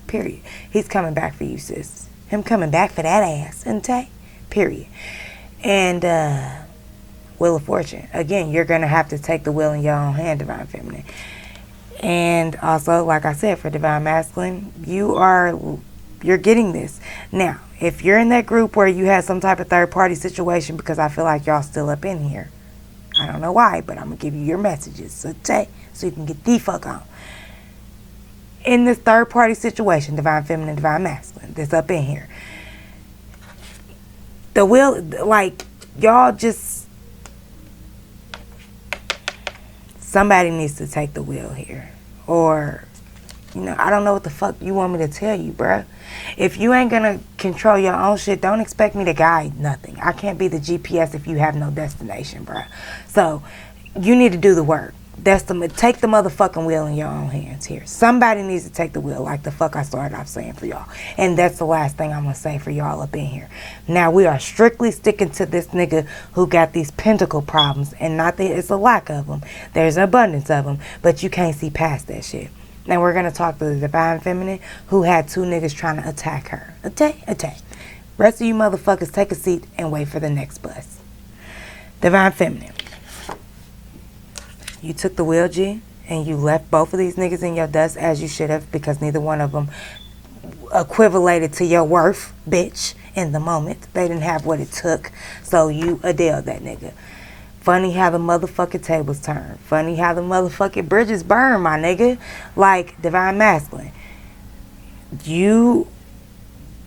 Period. He's coming back for you, sis. Him coming back for that ass, okay? Period. And Wheel of Fortune. Again, you're going to have to take the wheel in your own hand, Divine Feminine. And also, like I said, for Divine Masculine, you're getting this. Now, if you're in that group where you had some type of third-party situation, because I feel like y'all still up in here. I don't know why, but I'm going to give you your messages, okay? So you can get the fuck on. In this third-party situation, Divine Feminine, Divine Masculine, that's up in here. The wheel, like, y'all just... Somebody needs to take the wheel here. Or, I don't know what the fuck you want me to tell you, bruh. If you ain't gonna control your own shit, don't expect me to guide nothing. I can't be the GPS if you have no destination, bruh. So, you need to do the work. Take the motherfucking wheel in your own hands here. Somebody needs to take the wheel, like the fuck I started off saying for y'all. And that's the last thing I'm gonna say for y'all up in here. Now, we are strictly sticking to this nigga who got these pentacle problems, and not that it's a lack of them. There's an abundance of them, but you can't see past that shit. Now, we're gonna talk to the Divine Feminine who had two niggas trying to attack her. Attack. Rest of you motherfuckers, take a seat and wait for the next bus. Divine Feminine. You took the wheel, G, and you left both of these niggas in your dust, as you should have, because neither one of them equivalated to your worth, bitch, in the moment. They didn't have what it took, so you Adele that nigga. Funny how the motherfucking tables turn. Funny how the motherfucking bridges burn, my nigga. Like, Divine Masculine. You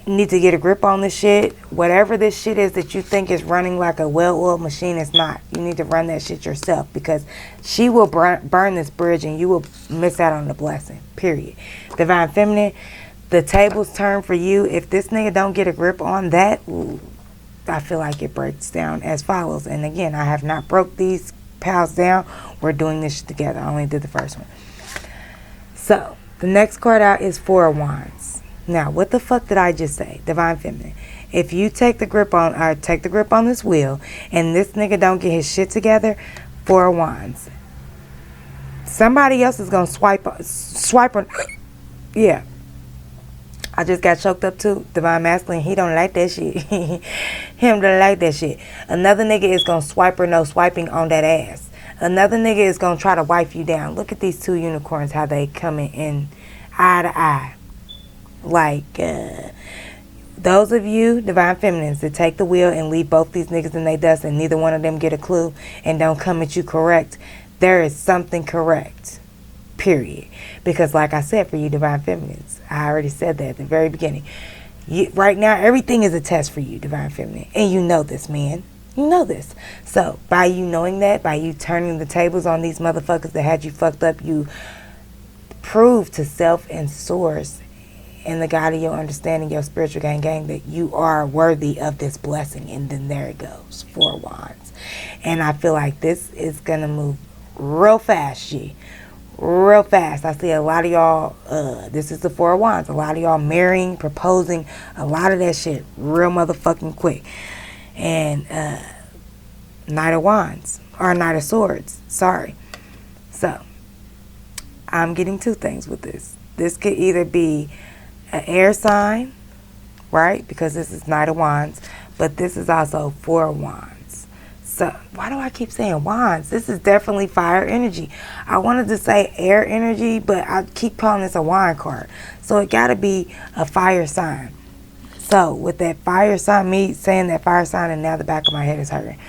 need to get a grip on this shit. Whatever this shit is that you think is running like a well-oiled machine, it's not. You need to run that shit yourself, because she will burn this bridge and you will miss out on the blessing. Period. Divine Feminine, the tables turn for you. If this nigga don't get a grip on that, I feel like it breaks down as follows. And again, I have not broke these pals down. We're doing this together. I only did the first one. So, the next card out is Four of Wands. Now, what the fuck did I just say? Divine Feminine. If you take the grip on this wheel, and this nigga don't get his shit together, Four of Wands. Somebody else is gonna swipe on. Yeah. I just got choked up too. Divine Masculine, he don't like that shit. Him don't like that shit. Another nigga is gonna swipe or no swiping on that ass. Another nigga is gonna try to wipe you down. Look at these two unicorns, how they coming in eye to eye. Like, those of you, Divine Feminines, that take the wheel and leave both these niggas in their dust and neither one of them get a clue and don't come at you correct, there is something correct. Period. Because like I said, for you Divine Feminines, I already said that at the very beginning. Right now, everything is a test for you, Divine Feminine. And you know this, man. You know this. So, by you knowing that, by you turning the tables on these motherfuckers that had you fucked up, you prove to self and source and the God of your understanding, your spiritual gang, that you are worthy of this blessing. And then there it goes. Four Wands. And I feel like this is going to move real fast, G. Real fast. I see a lot of y'all, this is the Four of Wands. A lot of y'all marrying, proposing, a lot of that shit real motherfucking quick. And Knight of Wands. Or Knight of Swords. Sorry. So, I'm getting two things with this. This could either be an air sign right? Because this is Knight of Wands, but this is also Four of Wands. So why do I keep saying wands? This is definitely fire energy. I wanted to say air energy, but I keep calling this a wand card. So it got to be a fire sign. So with that fire sign, me saying that fire sign, and now the back of my head is hurting.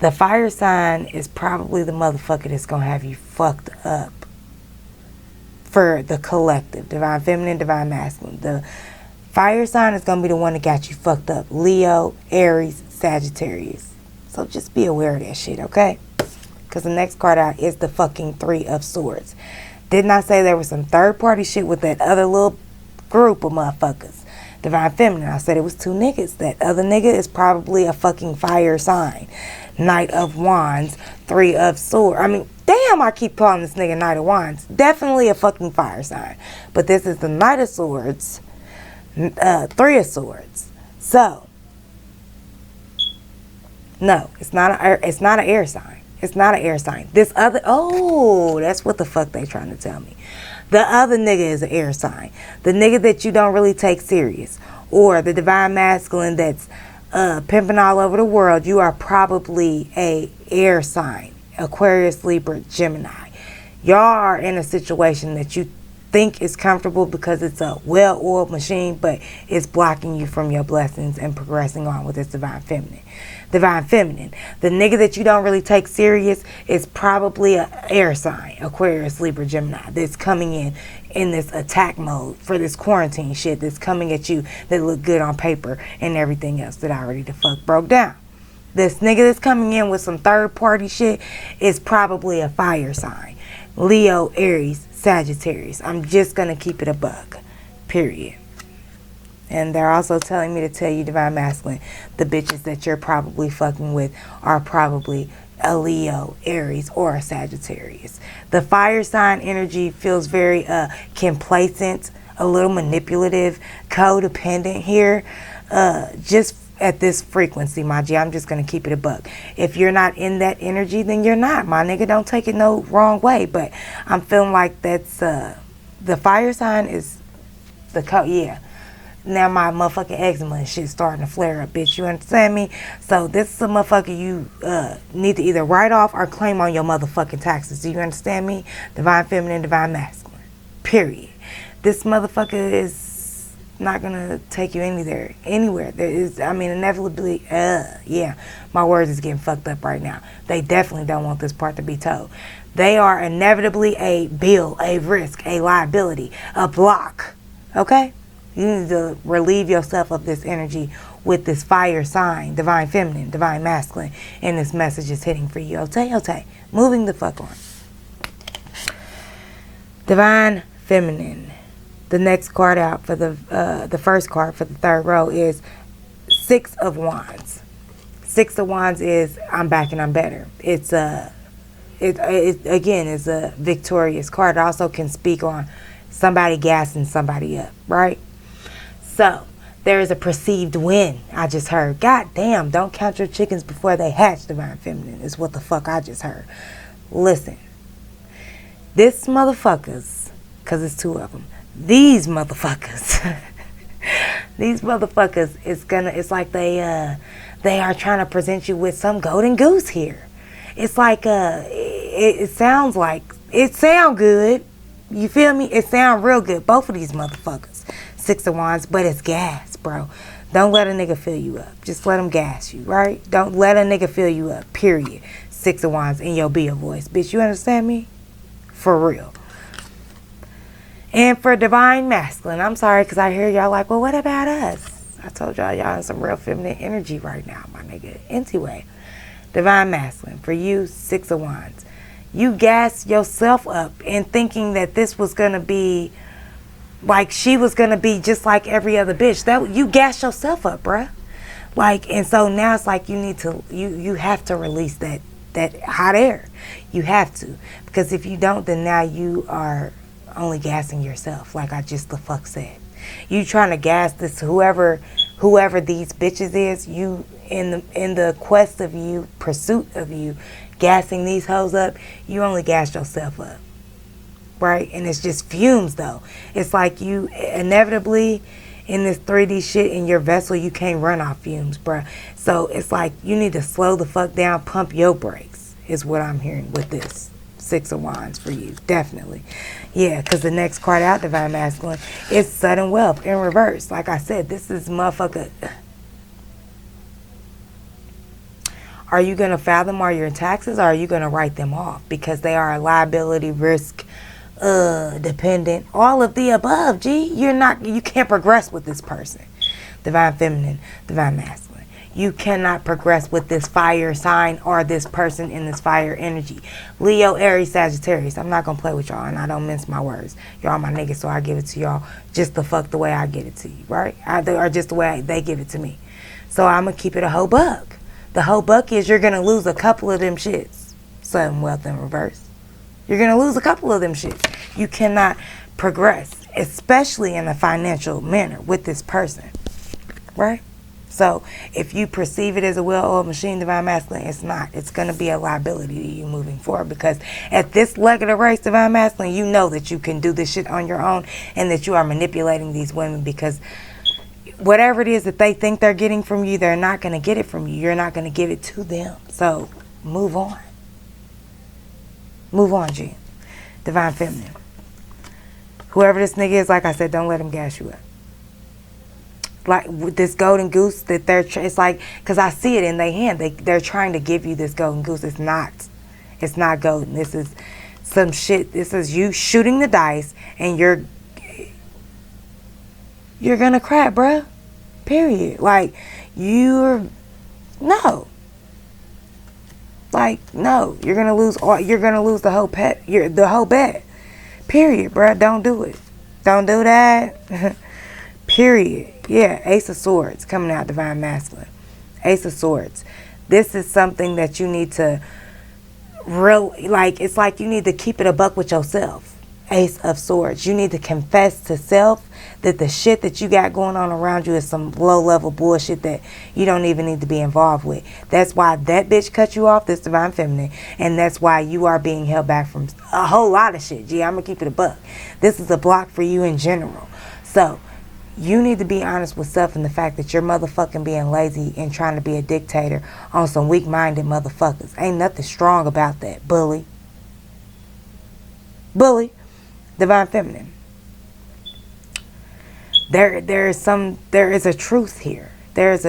The fire sign is probably the motherfucker that's going to have you fucked up for the collective. Divine feminine, divine masculine. The fire sign is going to be the one that got you fucked up. Leo, Aries, Sagittarius. So just be aware of that shit, okay? Because the next card out is the fucking Three of Swords. Didn't I say there was some third party shit with that other little group of motherfuckers? Divine feminine, I said it was two niggas. That other nigga is probably a fucking fire sign. Knight of Wands, Three of Swords. I mean, damn, I keep calling this nigga Knight of Wands. Definitely a fucking fire sign. But this is the Knight of Swords, Three of Swords. So, no, it's not an air sign. It's not an air sign. This other, oh, that's what the fuck they trying to tell me. The other nigga is an air sign. The nigga that you don't really take serious. Or the divine masculine that's pimping all over the world. You are probably a air sign. Aquarius, Libra, Gemini. Y'all are in a situation that you think is comfortable because it's a well-oiled machine, but it's blocking you from your blessings and progressing on with this divine feminine. Divine feminine. The nigga that you don't really take serious is probably an air sign. Aquarius, Libra, Gemini. That's coming in this attack mode for this quarantine shit that's coming at you that look good on paper and everything else that I already the fuck broke down. This nigga that's coming in with some third party shit is probably a fire sign. Leo, Aries, Sagittarius. I'm just going to keep it a buck. Period. And they're also telling me to tell you, divine masculine, the bitches that you're probably fucking with are probably a Leo, Aries, or a Sagittarius. The fire sign energy feels very complacent, a little manipulative, codependent here. Just at this frequency, my G, I'm just going to keep it a buck. If you're not in that energy, then you're not. My nigga, don't take it no wrong way. But I'm feeling like that's, the fire sign is the code, yeah. Now my motherfucking eczema and shit starting to flare up, bitch. You understand me? So this is a motherfucker you need to either write off or claim on your motherfucking taxes. Do you understand me? Divine feminine, divine masculine. Period. This motherfucker is not gonna take you anywhere. There is, I mean, inevitably, yeah, my words is getting fucked up right now. They definitely don't want this part to be told. They are inevitably a bill, a risk, a liability, a block. Okay? You need to relieve yourself of this energy with this fire sign, divine feminine, divine masculine, and this message is hitting for you. Okay. Moving the fuck on. Divine feminine. The next card out for the first card for the third row is Six of Wands. Six of Wands is I'm back and I'm better. It's again is a victorious card. It also can speak on somebody gassing somebody up, right? So, there is a perceived win, I just heard. God damn, don't count your chickens before they hatch, divine feminine, is what the fuck I just heard. Listen, this motherfuckers, because it's two of them, these motherfuckers, it's like they are trying to present you with some golden goose here. It's like, it sounds good. You feel me? It sound real good. Both of these motherfuckers. Six of Wands, but it's gas, bro. Don't let a nigga fill you up. Just let him gas you, right? Don't let a nigga fill you up, period. Six of Wands in your Bia voice. Bitch, you understand me? For real. And for divine masculine, I'm sorry, because I hear y'all like, well, what about us? I told y'all in some real feminine energy right now, my nigga. Anyway, divine masculine, for you, Six of Wands. You gas yourself up in thinking that this was going to be like she was gonna be just like every other bitch. That you gas yourself up, bruh. Like, and so now it's like you need to, you have to release that hot air. You have to, because if you don't, then now you are only gassing yourself. Like I just the fuck said, you trying to gas this whoever these bitches is. You in the quest of you, pursuit of you, gassing these hoes up. You only gas yourself up. Right? And it's just fumes though. It's like you inevitably in this 3D shit in your vessel, you can't run off fumes, bruh. So it's like you need to slow the fuck down, pump your brakes, is what I'm hearing with this Six of Wands for you. Definitely. Yeah, because the next card out, Divine Masculine, is sudden wealth in reverse. Like I said, this is motherfucker. Are you going to file them on your taxes, or are you going to write them off? Because they are a liability, risk, dependent, all of the above. G, you can't progress with this person. Divine Feminine, Divine Masculine. You cannot progress with this fire sign or this person in this fire energy. Leo, Aries, Sagittarius. I'm not going to play with y'all, and I don't mince my words. Y'all my niggas, so I give it to y'all just the fuck the way I get it to you, right? Or just the way they give it to me. So I'm going to keep it a whole buck. The whole buck is you're going to lose a couple of them shits. Sudden wealth in reverse. You're going to lose a couple of them shits. You cannot progress, especially in a financial manner with this person, right? So if you perceive it as a well-oiled machine, Divine Masculine, it's not. It's going to be a liability to you moving forward, because at this leg of the race, Divine Masculine, you know that you can do this shit on your own and that you are manipulating these women, because whatever it is that they think they're getting from you, they're not going to get it from you. You're not going to give it to them. So move on. Move on, G. Divine Feminine. Whoever this nigga is, like I said, don't let him gas you up. Like with this golden goose that it's like, because I see it in their hand. They're trying to give you this golden goose. It's not golden. This is some shit. This is you shooting the dice, and you're gonna cry, bruh. Period. Like, no. Like, no. You're gonna lose the whole the whole bet. Period, bruh. Don't do it. Don't do that. Period. Yeah, Ace of Swords coming out, Divine Masculine. Ace of Swords. This is something that you need to it's like you need to keep it a buck with yourself. Ace of Swords. You need to confess to self that the shit that you got going on around you is some low-level bullshit that you don't even need to be involved with. That's why that bitch cut you off, this Divine Feminine, and that's why you are being held back from a whole lot of shit. Gee, I'm gonna keep it a buck. This is a block for you in general. So you need to be honest with self and the fact that you're motherfucking being lazy and trying to be a dictator on some weak-minded motherfuckers. Ain't nothing strong about that, bully. Bully. Divine Feminine. There is a truth here. There is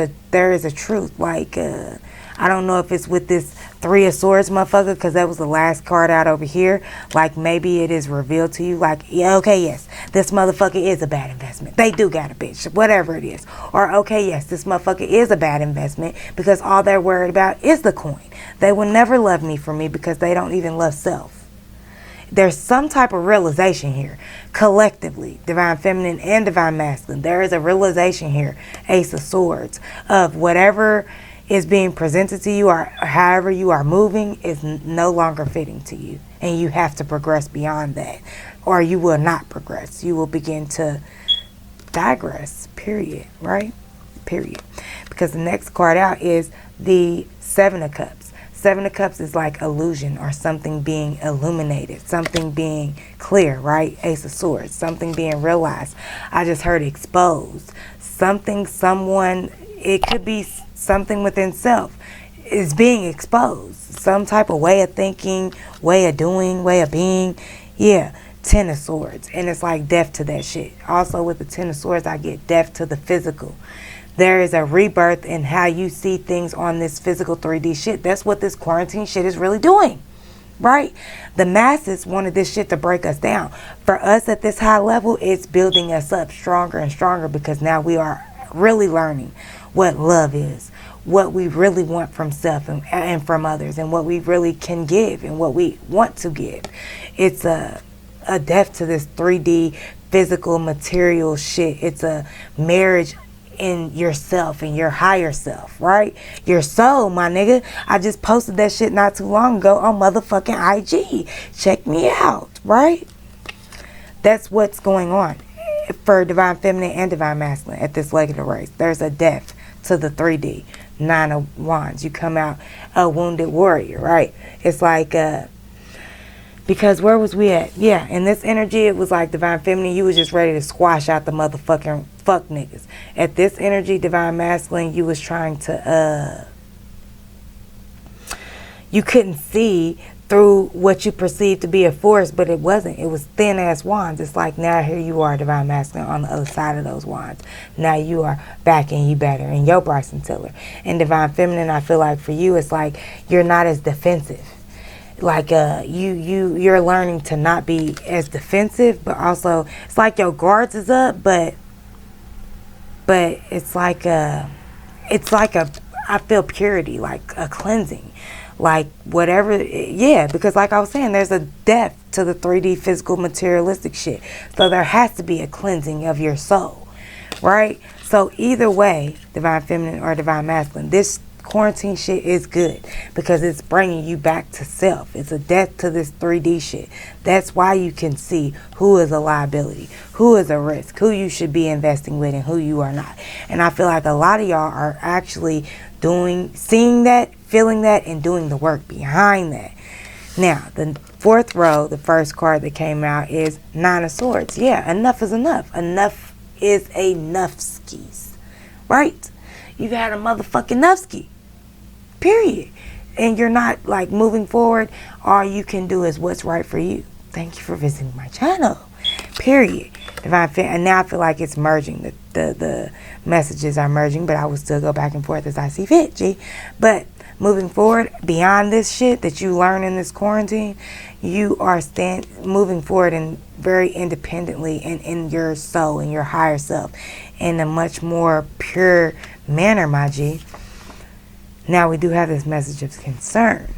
a truth. Like, I don't know if it's with this Three of Swords motherfucker, because that was the last card out over here. Like, maybe it is revealed to you, like, yeah, okay, yes, this motherfucker is a bad investment. They do got a bitch, whatever it is. Or, okay, yes, this motherfucker is a bad investment because all they're worried about is the coin. They will never love me for me because they don't even love self. There's some type of realization here, collectively, Divine Feminine and Divine Masculine. There is a realization here, Ace of Swords, of whatever is being presented to you or however you are moving is no longer fitting to you. And you have to progress beyond that, or you will not progress. You will begin to digress, period, right? Period. Because the next card out is the Seven of Cups. Seven of Cups is like illusion or something being illuminated, something being clear, right? Ace of Swords, something being realized. I just heard exposed. Something, someone, it could be something within self is being exposed. Some type of way of thinking, way of doing, way of being. Yeah, Ten of Swords. And it's like death to that shit. Also with the Ten of Swords, I get death to the physical. There is a rebirth in how you see things on this physical 3D shit. That's what this quarantine shit is really doing, right? The masses wanted this shit to break us down. For us at this high level, it's building us up stronger and stronger, because now we are really learning what love is, what we really want from self and from others, and what we really can give and what we want to give. It's a death to this 3D physical material shit. It's a marriage in yourself and your higher self, right? Your soul, my nigga. I just posted that shit not too long ago on motherfucking IG. Check me out, right? That's what's going on for Divine Feminine and Divine Masculine at this leg of the race. There's a death to the 3D. Nine of Wands. You come out a wounded warrior, right? It's like, because where was we at? Yeah, in this energy, it was like Divine Feminine, you was just ready to squash out the motherfucking fuck niggas. At this energy, divine masculine, you was trying to, you couldn't see through what you perceived to be a force, but it wasn't. It was thin ass wands. It's like now here you are, divine masculine, on the other side of those wands. Now you are back and you better in your Bryson Tiller. And divine feminine, I feel like for you, it's like you're not as defensive. Like you're learning to not be as defensive, but also it's like your guards is up, but it's like a I feel purity, like a cleansing. Like whatever, yeah, because like I was saying, there's a depth to the 3D physical materialistic shit. So there has to be a cleansing of your soul, right? So either way, divine feminine or divine masculine, this quarantine shit is good because it's bringing you back to self. It's a death to this 3D shit. That's why you can see who is a liability, who is a risk, who you should be investing with and who you are not. And I feel like a lot of y'all are actually seeing that, feeling that, and doing the work behind that. Now, the fourth row, the first card that came out is Nine of Swords. Yeah, enough is enough. Enough is enough skis, right? You've had a motherfucking nufski, period. And you're not like moving forward. All you can do is what's right for you. Thank you for visiting my channel, period. And now I feel like it's merging. The messages are merging, but I will still go back and forth as I see fit, G. But moving forward, beyond this shit that you learn in this quarantine, you are moving forward and very independently and in your soul, in your higher self, in a much more pure manner, my G. Now we do have this message of concern.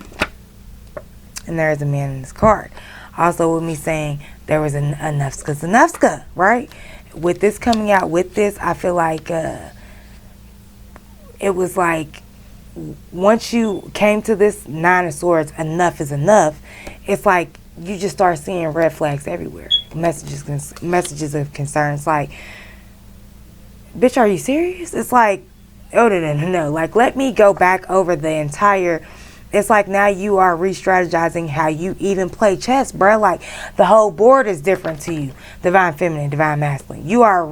And there is a man in this card. Also with me saying there was enoughska, right? With this coming out, with this, I feel like it was like once you came to this Nine of Swords, enough is enough. It's like you just start seeing red flags everywhere. Messages of concern. It's like, bitch, are you serious? It's like, oh, no. Like, let me go back over the entire... It's like now you are re-strategizing how you even play chess, bro. Like, the whole board is different to you. Divine feminine, divine masculine. You are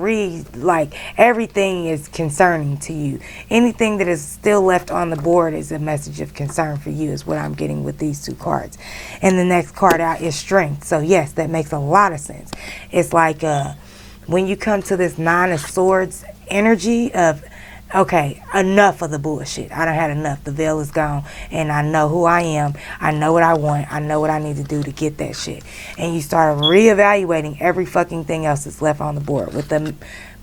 like, everything is concerning to you. Anything that is still left on the board is a message of concern for you, is what I'm getting with these two cards. And the next card out is strength. So, yes, that makes a lot of sense. It's like when you come to this Nine of Swords energy of... Okay, enough of the bullshit. I done had enough. The veil is gone. And I know who I am. I know what I want. I know what I need to do to get that shit. And you start reevaluating every fucking thing else that's left on the board with the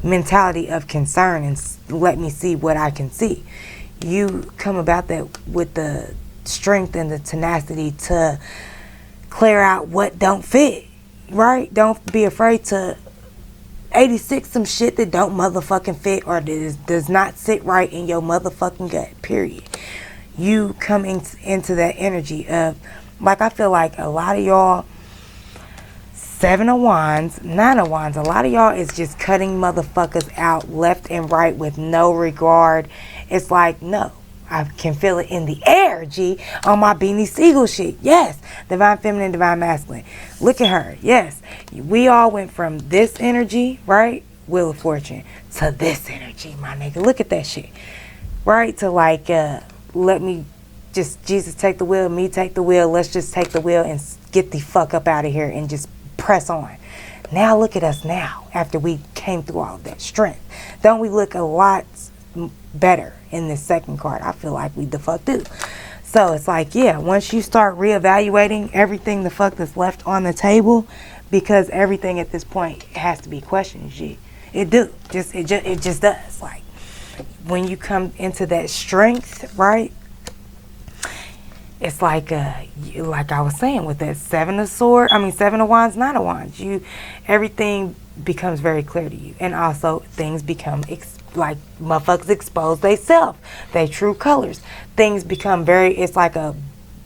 mentality of concern and let me see what I can see. You come about that with the strength and the tenacity to clear out what don't fit, right? Don't be afraid to 86 some shit that don't motherfucking fit or does not sit right in your motherfucking gut, period. You come into that energy of, like, I feel like a lot of y'all, Seven of Wands, Nine of Wands, a lot of y'all is just cutting motherfuckers out left and right with no regard. It's like, no. I can feel it in the air, G, on my Beanie Siegel shit. Yes, divine feminine, divine masculine. Look at her. Yes, we all went from this energy, right, Wheel of Fortune, to this energy, my nigga. Look at that shit, right? To like, let me just, Jesus take the wheel, me take the wheel. Let's just take the wheel and get the fuck up out of here and just press on. Now look at us now after we came through all of that strength. Don't we look a lot better in this second card? I feel like we the fuck do. So it's like, yeah, once you start reevaluating everything the fuck that's left on the table, because everything at this point has to be questioned, G. It just does. Like, when you come into that strength, right? It's like I was saying with that Seven of Wands, Nine of Wands. Everything becomes very clear to you, and also things become like motherfuckers expose themselves, they true colors. Things become it's like a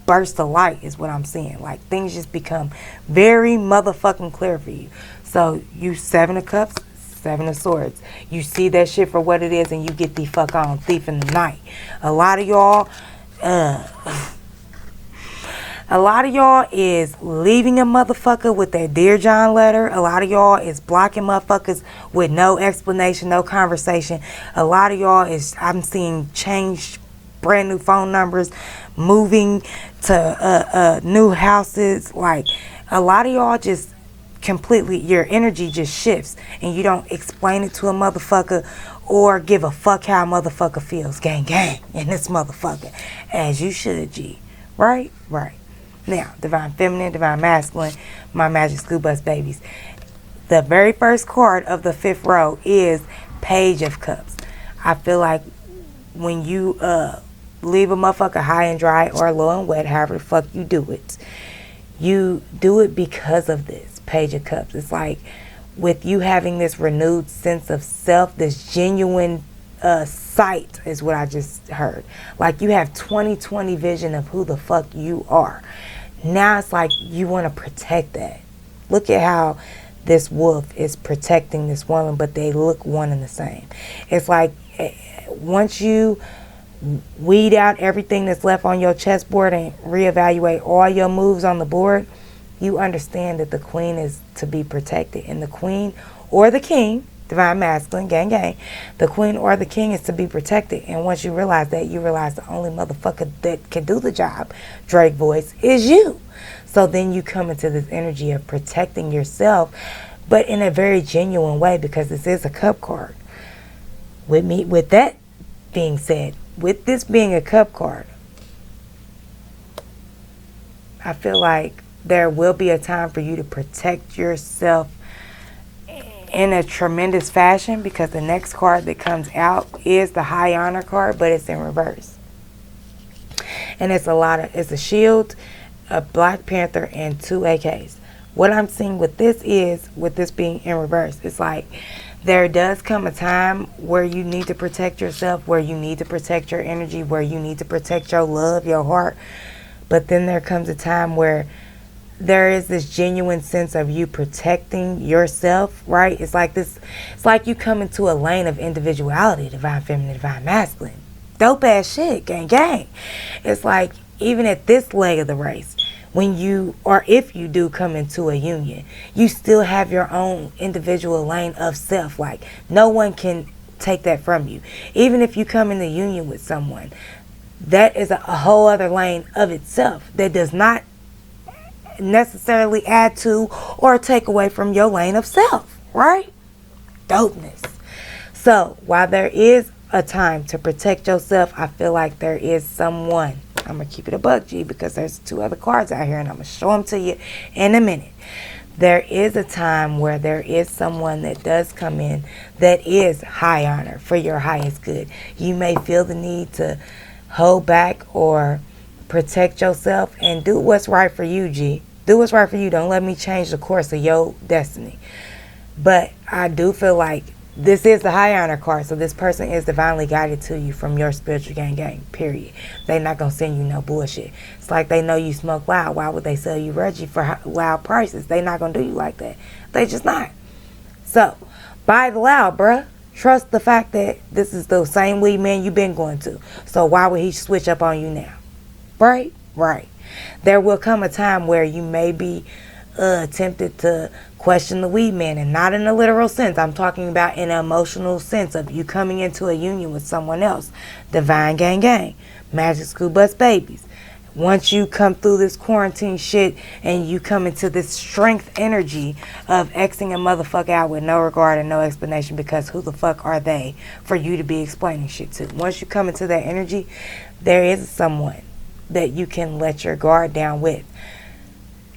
burst of light is what I'm seeing. Like, things just become very motherfucking clear for you. So you Seven of Cups, Seven of Swords. You see that shit for what it is and you get the fuck on. Thief in the night. A lot of y'all, A lot of y'all is leaving a motherfucker with that Dear John letter. A lot of y'all is blocking motherfuckers with no explanation, no conversation. A lot of y'all is, I'm seeing change, brand new phone numbers, moving to new houses. Like, a lot of y'all just completely, your energy just shifts and you don't explain it to a motherfucker or give a fuck how a motherfucker feels. Gang, gang, in this motherfucker. As you should, G. Right? Right. Now, Divine Feminine, Divine Masculine, my Magic School Bus babies. The very first card of the 5th row is Page of Cups. I feel like when you leave a motherfucker high and dry or low and wet, however the fuck you do it because of this Page of Cups. It's like with you having this renewed sense of self, this genuine sight is what I just heard. Like you have 20/20 vision of who the fuck you are. Now it's like you want to protect that. Look at how this wolf is protecting this woman, but they look one and the same. It's like once you weed out everything that's left on your chessboard and reevaluate all your moves on the board, you understand that the queen is to be protected. And the queen or the king, Divine Masculine, gang, gang, the queen or the king is to be protected. And once you realize that, you realize the only motherfucker that can do the job, Drake voice, is you. So then you come into this energy of protecting yourself, but in a very genuine way, because this is a cup card. With that being said, with this being a cup card, I feel like there will be a time for you to protect yourself in a tremendous fashion, because the next card that comes out is the High Honor card, but it's in reverse. And it's a shield, a Black Panther, and 2 AKs. What I'm seeing with this is, with this being in reverse, it's like there does come a time where you need to protect yourself, where you need to protect your energy, where you need to protect your love, your heart. But then there comes a time where there is this genuine sense of you protecting yourself, right? It's like this, it's like you come into a lane of individuality, Divine Feminine, Divine Masculine. Dope ass shit, gang, gang. It's like, even at this leg of the race, when you, or if you do come into a union, you still have your own individual lane of self. Like, no one can take that from you. Even if you come in the union with someone, that is a whole other lane of itself that does not necessarily add to or take away from your lane of self, right? Dopeness. So while there is a time to protect yourself, I feel like there is someone, I'm gonna keep it a buck, G, because there's 2 other cards out here and I'm gonna show them to you in a minute. There is a time where there is someone that does come in that is high honor for your highest good. You may feel the need to hold back or protect yourself and do what's right for you, G. Do what's right for you. Don't let me change the course of your destiny. But I do feel like this is the High Honor card, so this person is divinely guided to you from your spiritual gang, period. They're not going to send you no bullshit. It's like they know you smoke loud. Why would they sell you Reggie for loud prices? They're not going to do you like that. They just not. So, buy the loud, bruh. Trust the fact that this is the same weed man you've been going to. So why would he switch up on you now? Right? Right. There will come a time where you may be tempted to question the weed man, and not in a literal sense. I'm talking about in an emotional sense of you coming into a union with someone else. Divine gang gang. Magic School Bus babies. Once you come through this quarantine shit and you come into this strength energy of Xing a motherfucker out with no regard and no explanation, because who the fuck are they for you to be explaining shit to? Once you come into that energy, there is someone that you can let your guard down with.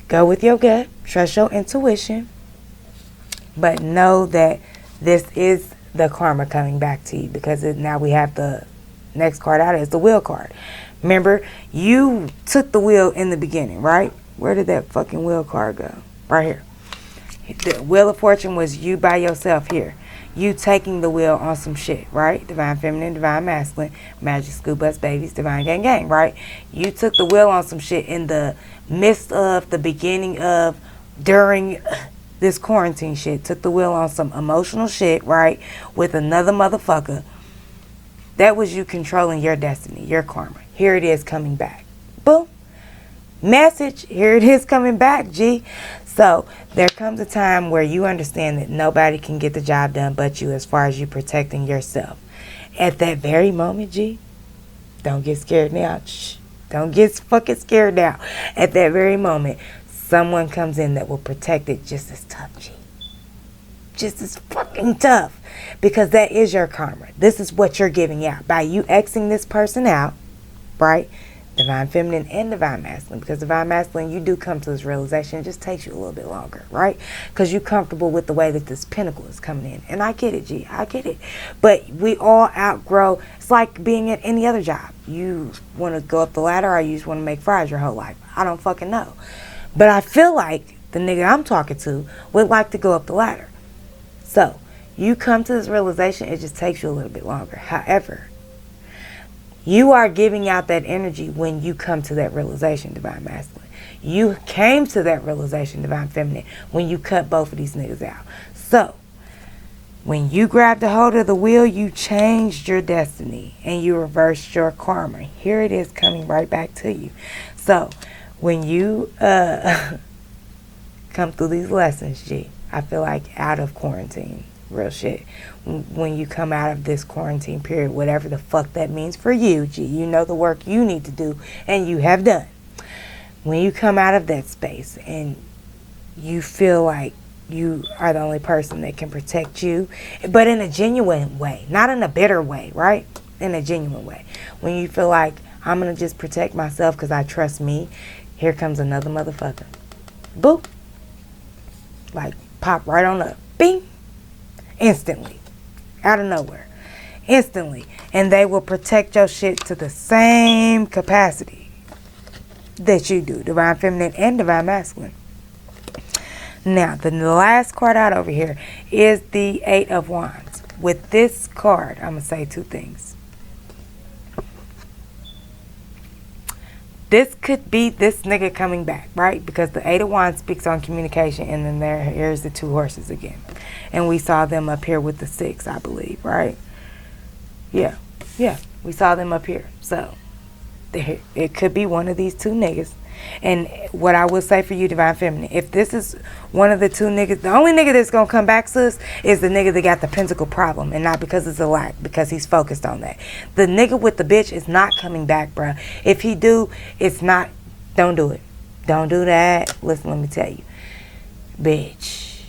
Go with your gut, trust your intuition, but know that this is the karma coming back to you, because now we have the next card out is the wheel card. Remember, you took the wheel in the beginning, right? Where did that fucking wheel card go? Right here. The Wheel of Fortune was you by yourself here. You taking the wheel on some shit, right? Divine Feminine, Divine Masculine, Magic School Bus babies, Divine Gang Gang, right? You took the wheel on some shit in the midst of, the beginning of, during this quarantine shit. Took the wheel on some emotional shit, right? With another motherfucker. That was you controlling your destiny, your karma. Here it is coming back. Boom. Message, here it is coming back, G. So there comes a time where you understand that nobody can get the job done but you, as far as you protecting yourself. At that very moment, G, don't get scared now. Shh. Don't get fucking scared now. At that very moment, someone comes in that will protect it just as tough, G. Just as fucking tough. Because that is your karma. This is what you're giving out. By you Xing this person out, right? Divine Feminine and Divine Masculine. Because Divine Masculine, you do come to this realization. It just takes you a little bit longer, right? Because you're comfortable with the way that this pinnacle is coming in. And I get it, G. I get it. But we all outgrow. It's like being at any other job. You want to go up the ladder, or you just want to make fries your whole life. I don't fucking know. But I feel like the nigga I'm talking to would like to go up the ladder. So you come to this realization. It just takes you a little bit longer. However, you are giving out that energy when you come to that realization, Divine Masculine. You came to that realization, Divine Feminine, when you cut both of these niggas out. So, when you grabbed a hold of the wheel, you changed your destiny and you reversed your karma. Here it is coming right back to you. So, when you come through these lessons, G, I feel like out of quarantine, real shit. When you come out of this quarantine period, whatever the fuck that means for you, G, you know the work you need to do and you have done. When you come out of that space and you feel like you are the only person that can protect you, but in a genuine way, not in a bitter way, right? In a genuine way. When you feel like I'm going to just protect myself because I trust me, here comes another motherfucker. Boop. Like, pop right on up. Bing. Instantly. Out of nowhere. Instantly. And they will protect your shit to the same capacity that you do. Divine Feminine and Divine Masculine. Now, the last card out over here is the Eight of Wands. With this card, I'm going to say two things. This could be this nigga coming back, right? Because the Eight of Wands speaks on communication, and then here's the two horses again. And we saw them up here with the Six, I believe, right? Yeah, we saw them up here. So, it could be one of these two niggas. And what I will say for you, Divine Feminine, if this is one of the two niggas, the only nigga that's going to come back, sis, is the nigga that got the pentacle problem. And not because it's a lack, because he's focused on that. The nigga with the bitch is not coming back, bruh. If he do, it's not, don't do it. Don't do that. Listen, let me tell you. Bitch,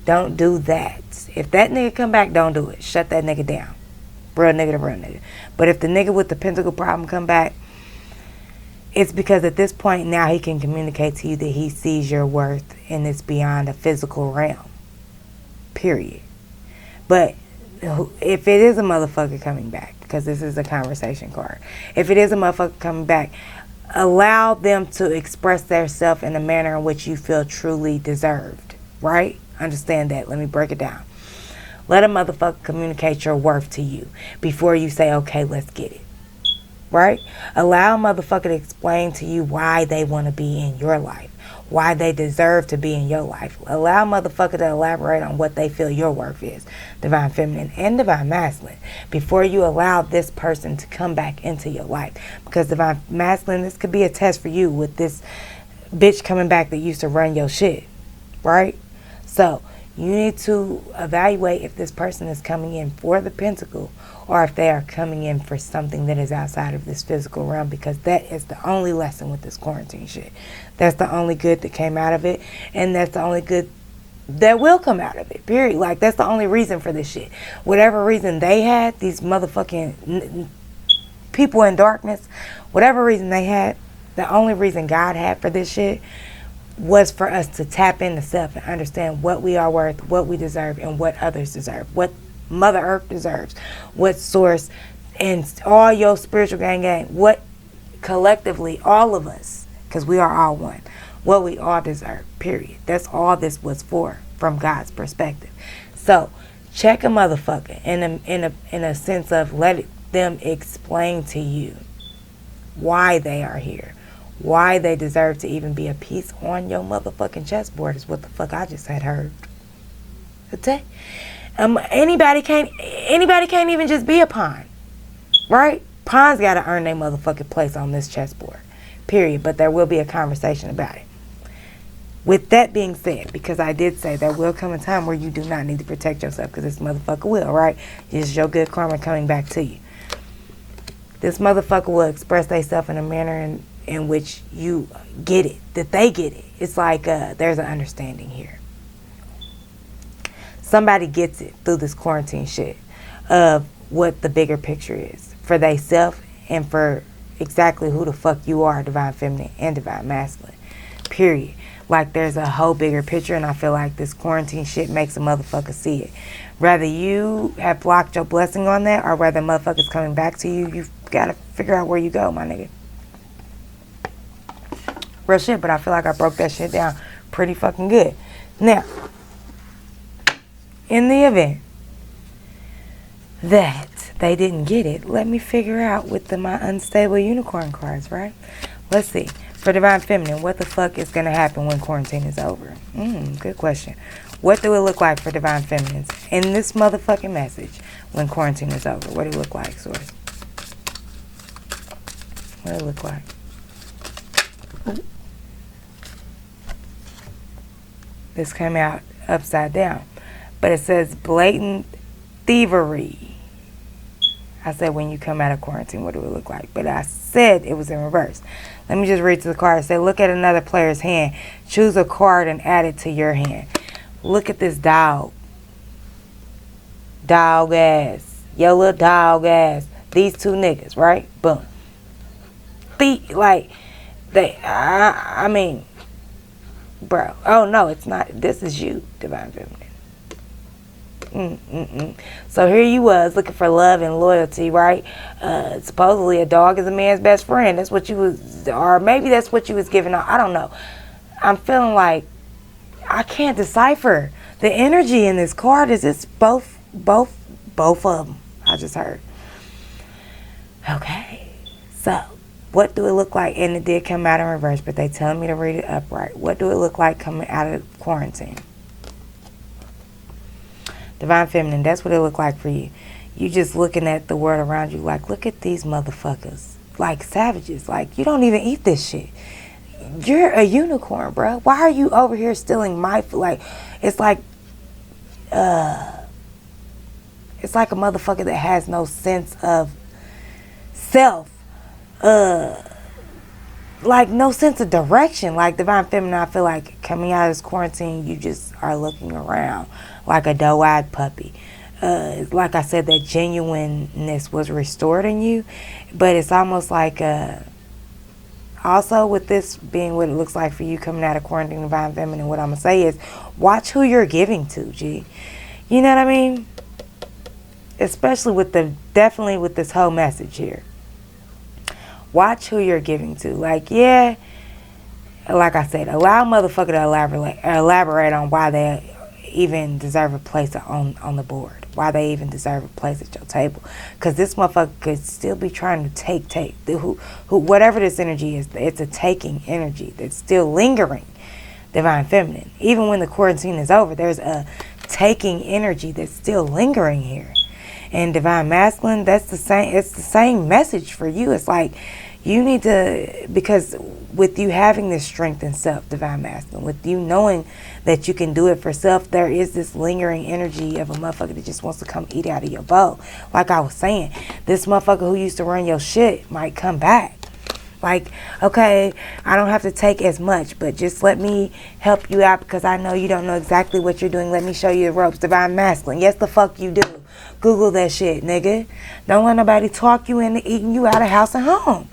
don't do that. If that nigga come back, don't do it. Shut that nigga down. Real nigga to real nigga. But if the nigga with the pentacle problem come back, it's because at this point now he can communicate to you that he sees your worth and it's beyond a physical realm. Period. But if it is a motherfucker coming back, because this is a conversation card, if it is a motherfucker coming back, allow them to express themselves in a manner in which you feel truly deserved. Right? Understand that. Let me break it down. Let a motherfucker communicate your worth to you before you say, okay, let's get it. Right? Allow a motherfucker to explain to you why they want to be in your life. Why they deserve to be in your life. Allow a motherfucker to elaborate on what they feel your worth is. Divine Feminine and Divine Masculine. Before you allow this person to come back into your life. Because Divine Masculine, this could be a test for you with this bitch coming back that used to run your shit. Right? So, you need to evaluate if this person is coming in for the pentacle or if they are coming in for something that is outside of this physical realm, because that is the only lesson with this quarantine shit. That's the only good that came out of it, and that's the only good that will come out of it, period. Like, that's the only reason for this shit. Whatever reason they had, these motherfucking people in darkness, whatever reason they had, the only reason God had for this shit was for us to tap into self and understand what we are worth, what we deserve, and what others deserve, what Mother Earth deserves, what source, and all your spiritual gang, what collectively, all of us, because we are all one, what we all deserve, period. That's all this was for, from God's perspective. So, check a motherfucker in a sense of let them explain to you why they are here. Why they deserve to even be a piece on your motherfucking chessboard is what the fuck I just had heard. Okay? Anybody can't even just be a pawn. Right? Pawns gotta earn their motherfucking place on this chessboard. period. But there will be a conversation about it. With that being said, because I did say there will come a time where you do not need to protect yourself, because this motherfucker will, right? It's your good karma coming back to you. This motherfucker will express themselves in a manner in which you get it, that they get it. It's like there's an understanding here. Somebody gets it through this quarantine shit of what the bigger picture is for they self and for exactly who the fuck you are, divine feminine and divine masculine, period. Like there's a whole bigger picture, and I feel like this quarantine shit makes a motherfucker see it. Whether you have blocked your blessing on that or whether motherfucker's coming back to you, you've got to figure out where you go, my nigga. Real shit, but I feel like I broke that shit down pretty fucking good. Now, in the event that they didn't get it, let me figure out with my unstable unicorn cards, right? Let's see. For divine feminine, what the fuck is going to happen when quarantine is over? Good question. What do it look like for divine feminines in this motherfucking message when quarantine is over? What do it look like, source? What do it look like? This came out upside down. But it says blatant thievery. I said when you come out of quarantine, what do it look like? But I said it was in reverse. Let me just read to the card. It said, look at another player's hand. Choose a card and add it to your hand. Look at this dog. Dog ass. Yo, little dog ass. These two niggas, right? Boom. I mean, bro. Oh, no, it's not. This is you, divine feminine. So here you was looking for love and loyalty, right? Supposedly a dog is a man's best friend. That's what you was, or maybe that's what you was giving out. I don't know. I'm feeling like I can't decipher the energy in this card. Is this both of them? I just heard. Okay, so what do it look like? And it did come out in reverse, but they telling me to read it upright. What do it look like coming out of quarantine? Divine feminine, that's what it look like for you. You just looking at the world around you like, look at these motherfuckers. Like savages. Like, you don't even eat this shit. You're a unicorn, bro. Why are you over here stealing my food? Like, it's like a motherfucker that has no sense of self. Like, no sense of direction. Like, divine feminine, I feel like coming out of this quarantine, you just are looking around like a doe-eyed puppy. Like I said, that genuineness was restored in you, but it's almost like also with this being what it looks like for you coming out of quarantine, divine feminine, what I'm gonna say is watch who you're giving to, G. You know what I mean? Especially definitely with this whole message here. Watch who you're giving to. Like, yeah, like I said, allow a motherfucker to elaborate on why they even deserve a place on the board, why they even deserve a place at your table, because this motherfucker could still be trying to take whatever this energy is. It's a taking energy that's still lingering, divine feminine. Even when the quarantine is over, there's a taking energy that's still lingering here. And divine masculine, that's the same. It's the same message for you. It's like you need to, because with you having this strength in self, divine masculine, with you knowing that you can do it for self, there is this lingering energy of a motherfucker that just wants to come eat out of your bowl. Like I was saying, this motherfucker who used to run your shit might come back. Like, okay, I don't have to take as much, but just let me help you out because I know you don't know exactly what you're doing. Let me show you the ropes. Divine masculine. Yes, the fuck you do. Google that shit, nigga. Don't let nobody talk you into eating you out of house and home.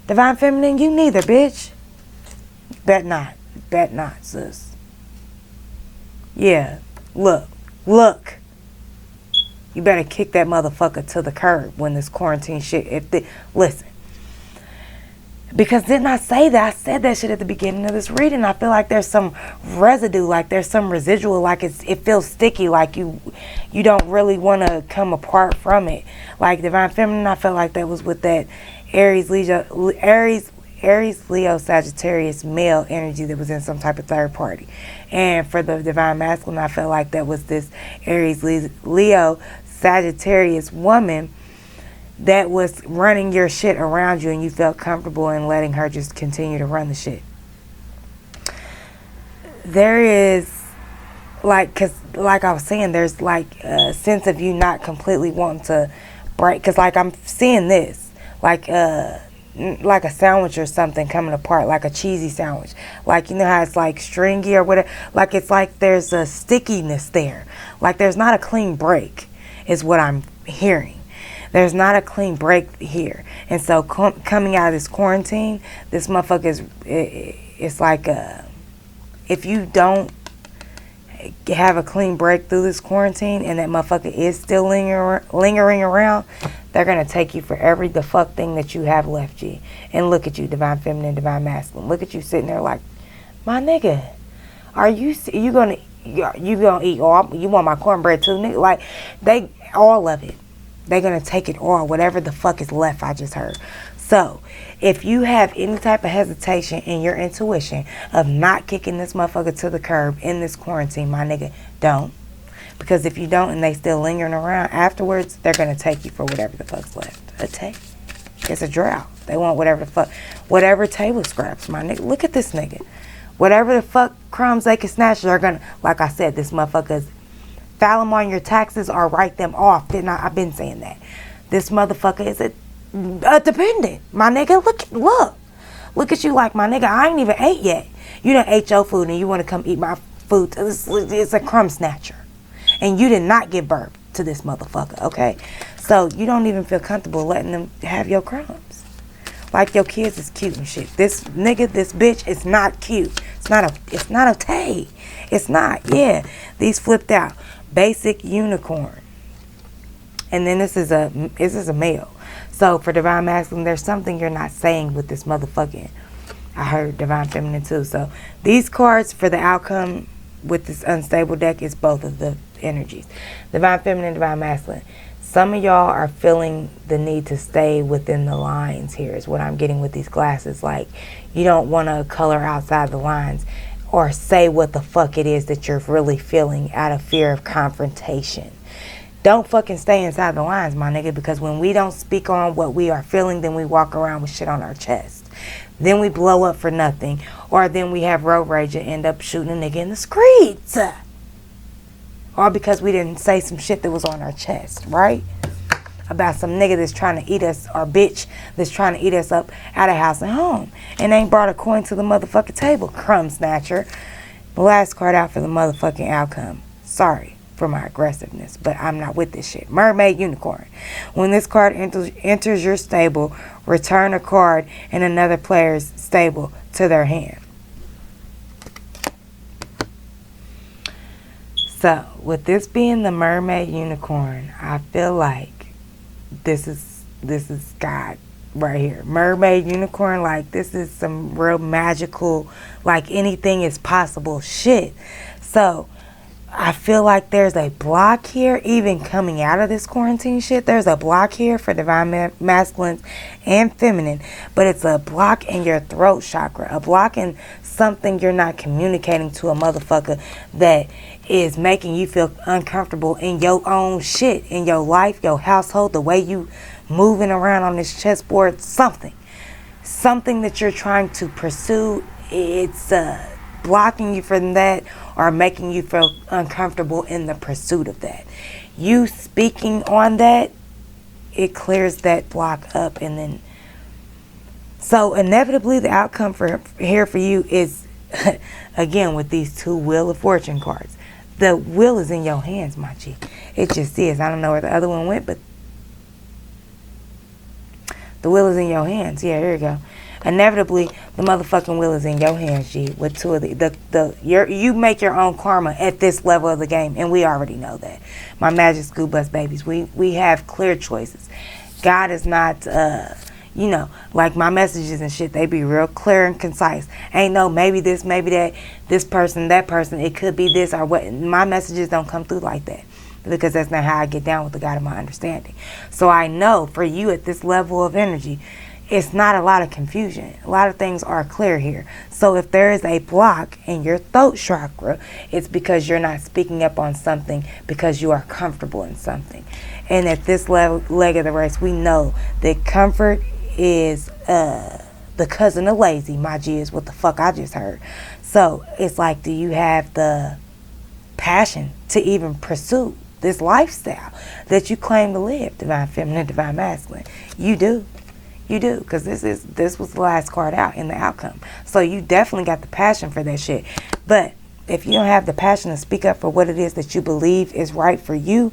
Divine feminine, you neither, bitch. Bet not. Bet not, sis. Yeah. Look. You better kick that motherfucker to the curb when this quarantine shit. Listen. Because didn't I say that? I said that shit at the beginning of this reading. I feel like there's some residue, like there's some residual, like it feels sticky, like you don't really want to come apart from it. Like divine feminine, I felt like that was with that Aries, Leo, Sagittarius male energy that was in some type of third party. And for the divine masculine, I felt like that was this Aries, Leo, Sagittarius woman that was running your shit around you, and you felt comfortable in letting her just continue to run the shit. There is, like, because like I was saying, there's like a sense of you not completely wanting to break, because like I'm seeing this, like a sandwich or something coming apart, like a cheesy sandwich, like, you know how it's like stringy or whatever, like it's like there's a stickiness there, like there's not a clean break is what I'm hearing. There's not a clean break here. And so coming out of this quarantine, this motherfucker is, it's like if you don't have a clean break through this quarantine and that motherfucker is still lingering around, they're going to take you for every the fuck thing that you have left, G. And look at you, divine feminine, divine masculine. Look at you sitting there like, my nigga, are you going to eat all, you want my cornbread too, nigga? Like, they, all of it. They're going to take it all, whatever the fuck is left, I just heard. So, if you have any type of hesitation in your intuition of not kicking this motherfucker to the curb in this quarantine, my nigga, don't. Because if you don't and they still lingering around afterwards, they're going to take you for whatever the fuck's left. A take. It's a drought. They want whatever the fuck, whatever table scraps, my nigga. Look at this nigga. Whatever the fuck crumbs they can snatch, they're going to, like I said, this motherfucker's file them on your taxes or write them off. Didn't I? I've been saying that. This motherfucker is a dependent. My nigga, look at you like, my nigga, I ain't even ate yet. You done ate your food and you want to come eat my food. It's a crumb snatcher. And you did not give birth to this motherfucker, okay? So you don't even feel comfortable letting them have your crumbs. Like your kids is cute and shit. This nigga, this bitch is not cute. It's not a tay. It's not, yeah. These flipped out. Basic unicorn. And then this is a male. So for divine masculine, there's something you're not saying with this motherfucking, I heard divine feminine too. So these cards for the outcome with this unstable deck is both of the energies. Divine feminine, divine masculine. Some of y'all are feeling the need to stay within the lines here is what I'm getting with these glasses. Like, you don't want to color outside the lines or say what the fuck it is that you're really feeling out of fear of confrontation. Don't fucking stay inside the lines, my nigga, because when we don't speak on what we are feeling, then we walk around with shit on our chest. Then we blow up for nothing, or then we have road rage and end up shooting a nigga in the streets. All because we didn't say some shit that was on our chest, right? About some nigga that's trying to eat us, or bitch that's trying to eat us up out of house and home, and ain't brought a coin to the motherfucking table. Crumb snatcher. The last card out for the motherfucking outcome. Sorry for my aggressiveness, but I'm not with this shit. Mermaid unicorn. When this card enters your stable, return a card in another player's stable to their hand. So, with this being the mermaid unicorn, I feel like this is God right here. Mermaid unicorn, like this is some real magical, like anything is possible shit. So, I feel like there's a block here, even coming out of this quarantine shit. There's a block here for divine masculines and feminine, but it's a block in your throat chakra, a block in something you're not communicating to a motherfucker that is making you feel uncomfortable in your own shit, in your life, your household, the way you moving around on this chessboard, something that you're trying to pursue. It's blocking you from that or making you feel uncomfortable in the pursuit of that. You speaking on that, it clears that block up, and then so inevitably the outcome for you is again with these two Wheel of Fortune cards. The wheel is in your hands, my G. It just is. I don't know where the other one went, but the wheel is in your hands. Yeah, here you go. Inevitably, the motherfucking wheel is in your hands, G. With two of you make your own karma at this level of the game, and we already know that. My Magic School Bus babies, we have clear choices. God is not, like my messages and shit, they be real clear and concise. Ain't no maybe this, maybe that, this person, that person, it could be this or what. My messages don't come through like that, because that's not how I get down with the God of my understanding. So I know for you at this level of energy, it's not a lot of confusion. A lot of things are clear here. So if there is a block in your throat chakra, it's because you're not speaking up on something because you are comfortable in something. And at this leg of the race, we know that comfort is the cousin of lazy. My G is what the fuck I just heard. So it's like, do you have the passion to even pursue this lifestyle that you claim to live, divine feminine, divine masculine? You do. You do, because this was the last card out in the outcome. So you definitely got the passion for that shit. But if you don't have the passion to speak up for what it is that you believe is right for you,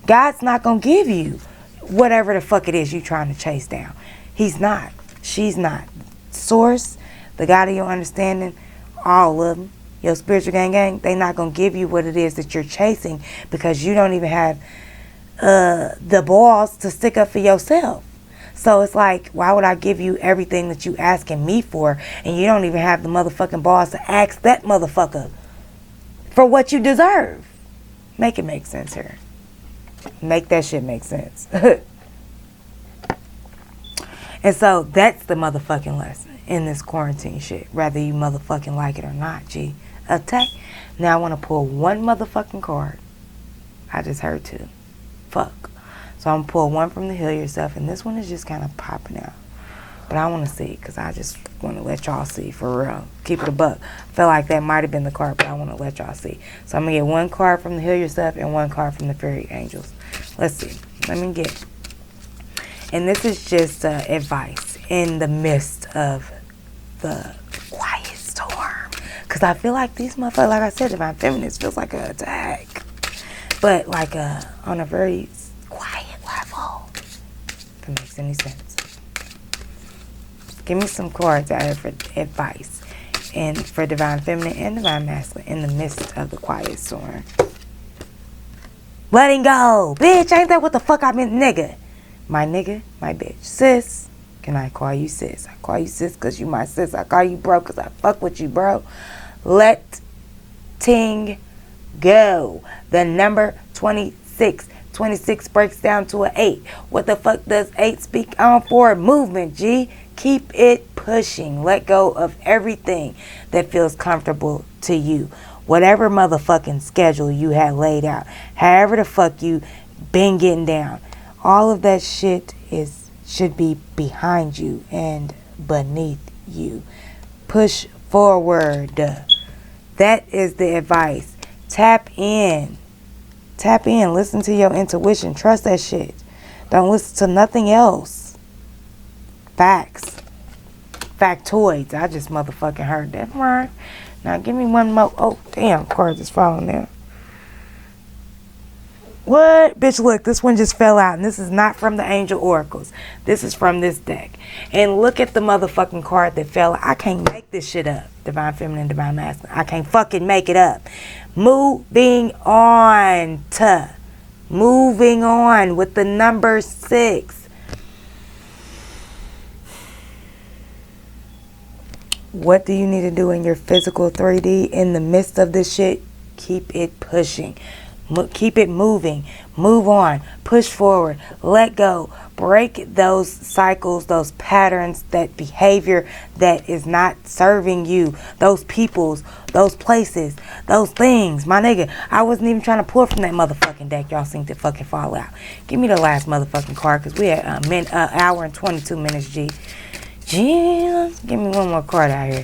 God's not going to give you whatever the fuck it is you're trying to chase down. He's not. She's not. Source, the God of your understanding, all of them, your spiritual gang, they not going to give you what it is that you're chasing because you don't even have the balls to stick up for yourself. So it's like, why would I give you everything that you asking me for and you don't even have the motherfucking balls to ask that motherfucker for what you deserve? Make it make sense here. Make that shit make sense. And so that's the motherfucking lesson in this quarantine shit. Whether you motherfucking like it or not, G. Attack. Now I want to pull one motherfucking card. I just heard two. Fuck. So I'm going to pull one from the Heal Yourself, and this one is just kind of popping out. But I want to see, because I just want to let y'all see, for real. Keep it a buck. I feel like that might have been the card, but I want to let y'all see. So I'm going to get one card from the Heal Yourself and one card from the Fairy Angels. Let's see. Let me get. And this is just advice in the midst of the quiet storm. Because I feel like these motherfuckers, like I said, divine feminist feels like an attack. But like on a very quiet level, if it makes any sense. Give me some cards out here for advice and for divine feminine and divine masculine in the midst of the quiet storm. Letting go. Bitch, ain't that what the fuck I meant, nigga? My nigga, my bitch. Sis, can I call you sis? I call you sis because you my sis. I call you bro because I fuck with you, bro. Letting go. The number 26. 26 breaks down to an 8. What the fuck does 8 speak on for? Movement, G. Keep it pushing. Let go of everything that feels comfortable to you. Whatever motherfucking schedule you had laid out. However the fuck you been getting down. All of that shit should be behind you and beneath you. Push forward. That is the advice. Tap in. Tap in. Listen to your intuition. Trust that shit. Don't listen to nothing else. Facts. Factoids. I just motherfucking heard that. Right. Now give me one more. Oh, damn. Cards is falling down. What? Bitch, look. This one just fell out. And this is not from the Angel Oracles. This is from this deck. And look at the motherfucking card that fell out. I can't make this shit up. Divine Feminine, Divine Masculine. I can't fucking make it up. Moving on with the number 6. What do you need to do in your physical 3D in the midst of this shit? Keep it pushing. Keep it moving. Move on. Push forward. Let go. Break those cycles, those patterns, that behavior that is not serving you. Those peoples, those places, those things. My nigga, I wasn't even trying to pull from that motherfucking deck. Y'all seem to fucking fall out. Give me the last motherfucking card because we had an hour and 22 minutes, G. Give me one more card out here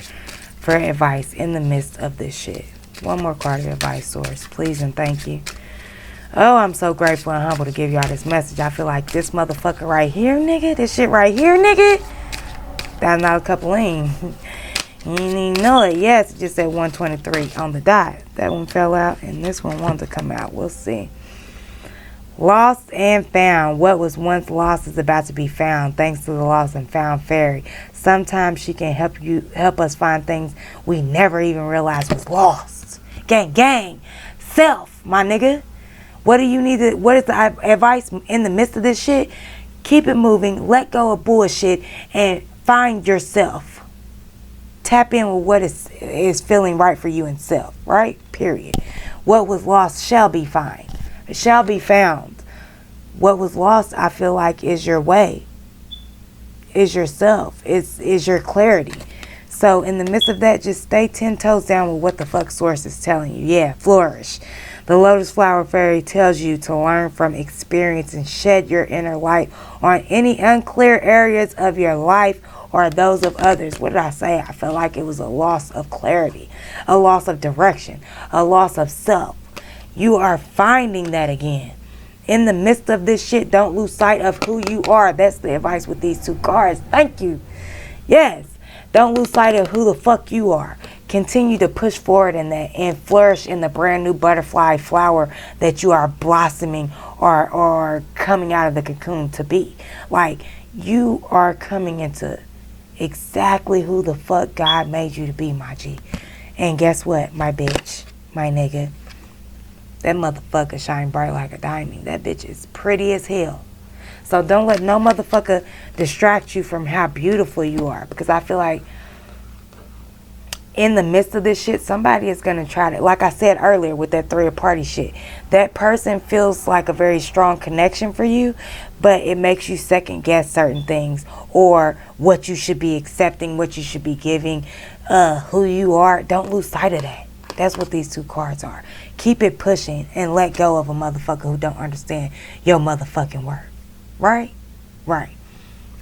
for advice in the midst of this shit. One more card of advice, source. Please and thank you. Oh, I'm so grateful and humble to give y'all this message. I feel like this motherfucker right here, nigga. This shit right here, nigga. That's not a couple lean. You didn't even know it. Yes, it just said 123 on the dot. That one fell out and this one wanted to come out. We'll see. Lost and found. What was once lost is about to be found thanks to the lost and found fairy. Sometimes she can help us find things we never even realized was lost. Gang, gang. Self, my nigga. What do you need to, what is the advice in the midst of this shit? Keep it moving. Let go of bullshit and find yourself. Tap in with what is feeling right for you and self, right? Period. What was lost shall be found. It shall be found. What was lost, I feel like, is your way. is yourself. Is your clarity. So in the midst of that, just stay 10 toes down with what the fuck source is telling you. Yeah, flourish. The Lotus Flower Fairy tells you to learn from experience and shed your inner light on any unclear areas of your life or those of others. What did I say? I felt like it was a loss of clarity, a loss of direction, a loss of self. You are finding that again. In the midst of this shit, don't lose sight of who you are. That's the advice with these 2 cards. Thank you. Yes. Don't lose sight of who the fuck you are. Continue to push forward in that and flourish in the brand new butterfly flower that you are blossoming or coming out of the cocoon to be. Like, you are coming into exactly who the fuck God made you to be, my G. And guess what, my bitch, my nigga? That motherfucker shine bright like a diamond. That bitch is pretty as hell. So don't let no motherfucker distract you from how beautiful you are. Because I feel like in the midst of this shit, somebody is going to try to, like I said earlier with that 3 party shit, that person feels like a very strong connection for you, but it makes you second guess certain things or what you should be accepting, what you should be giving, who you are. Don't lose sight of that. That's what these 2 cards are. Keep it pushing and let go of a motherfucker who don't understand your motherfucking word. Right? Right.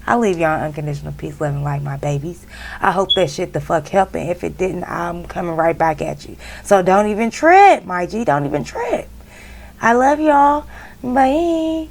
I leave y'all in unconditional peace, love, and light, my babies. I hope that shit the fuck helped. And if it didn't, I'm coming right back at you. So don't even trip, my G. Don't even trip. I love y'all. Bye.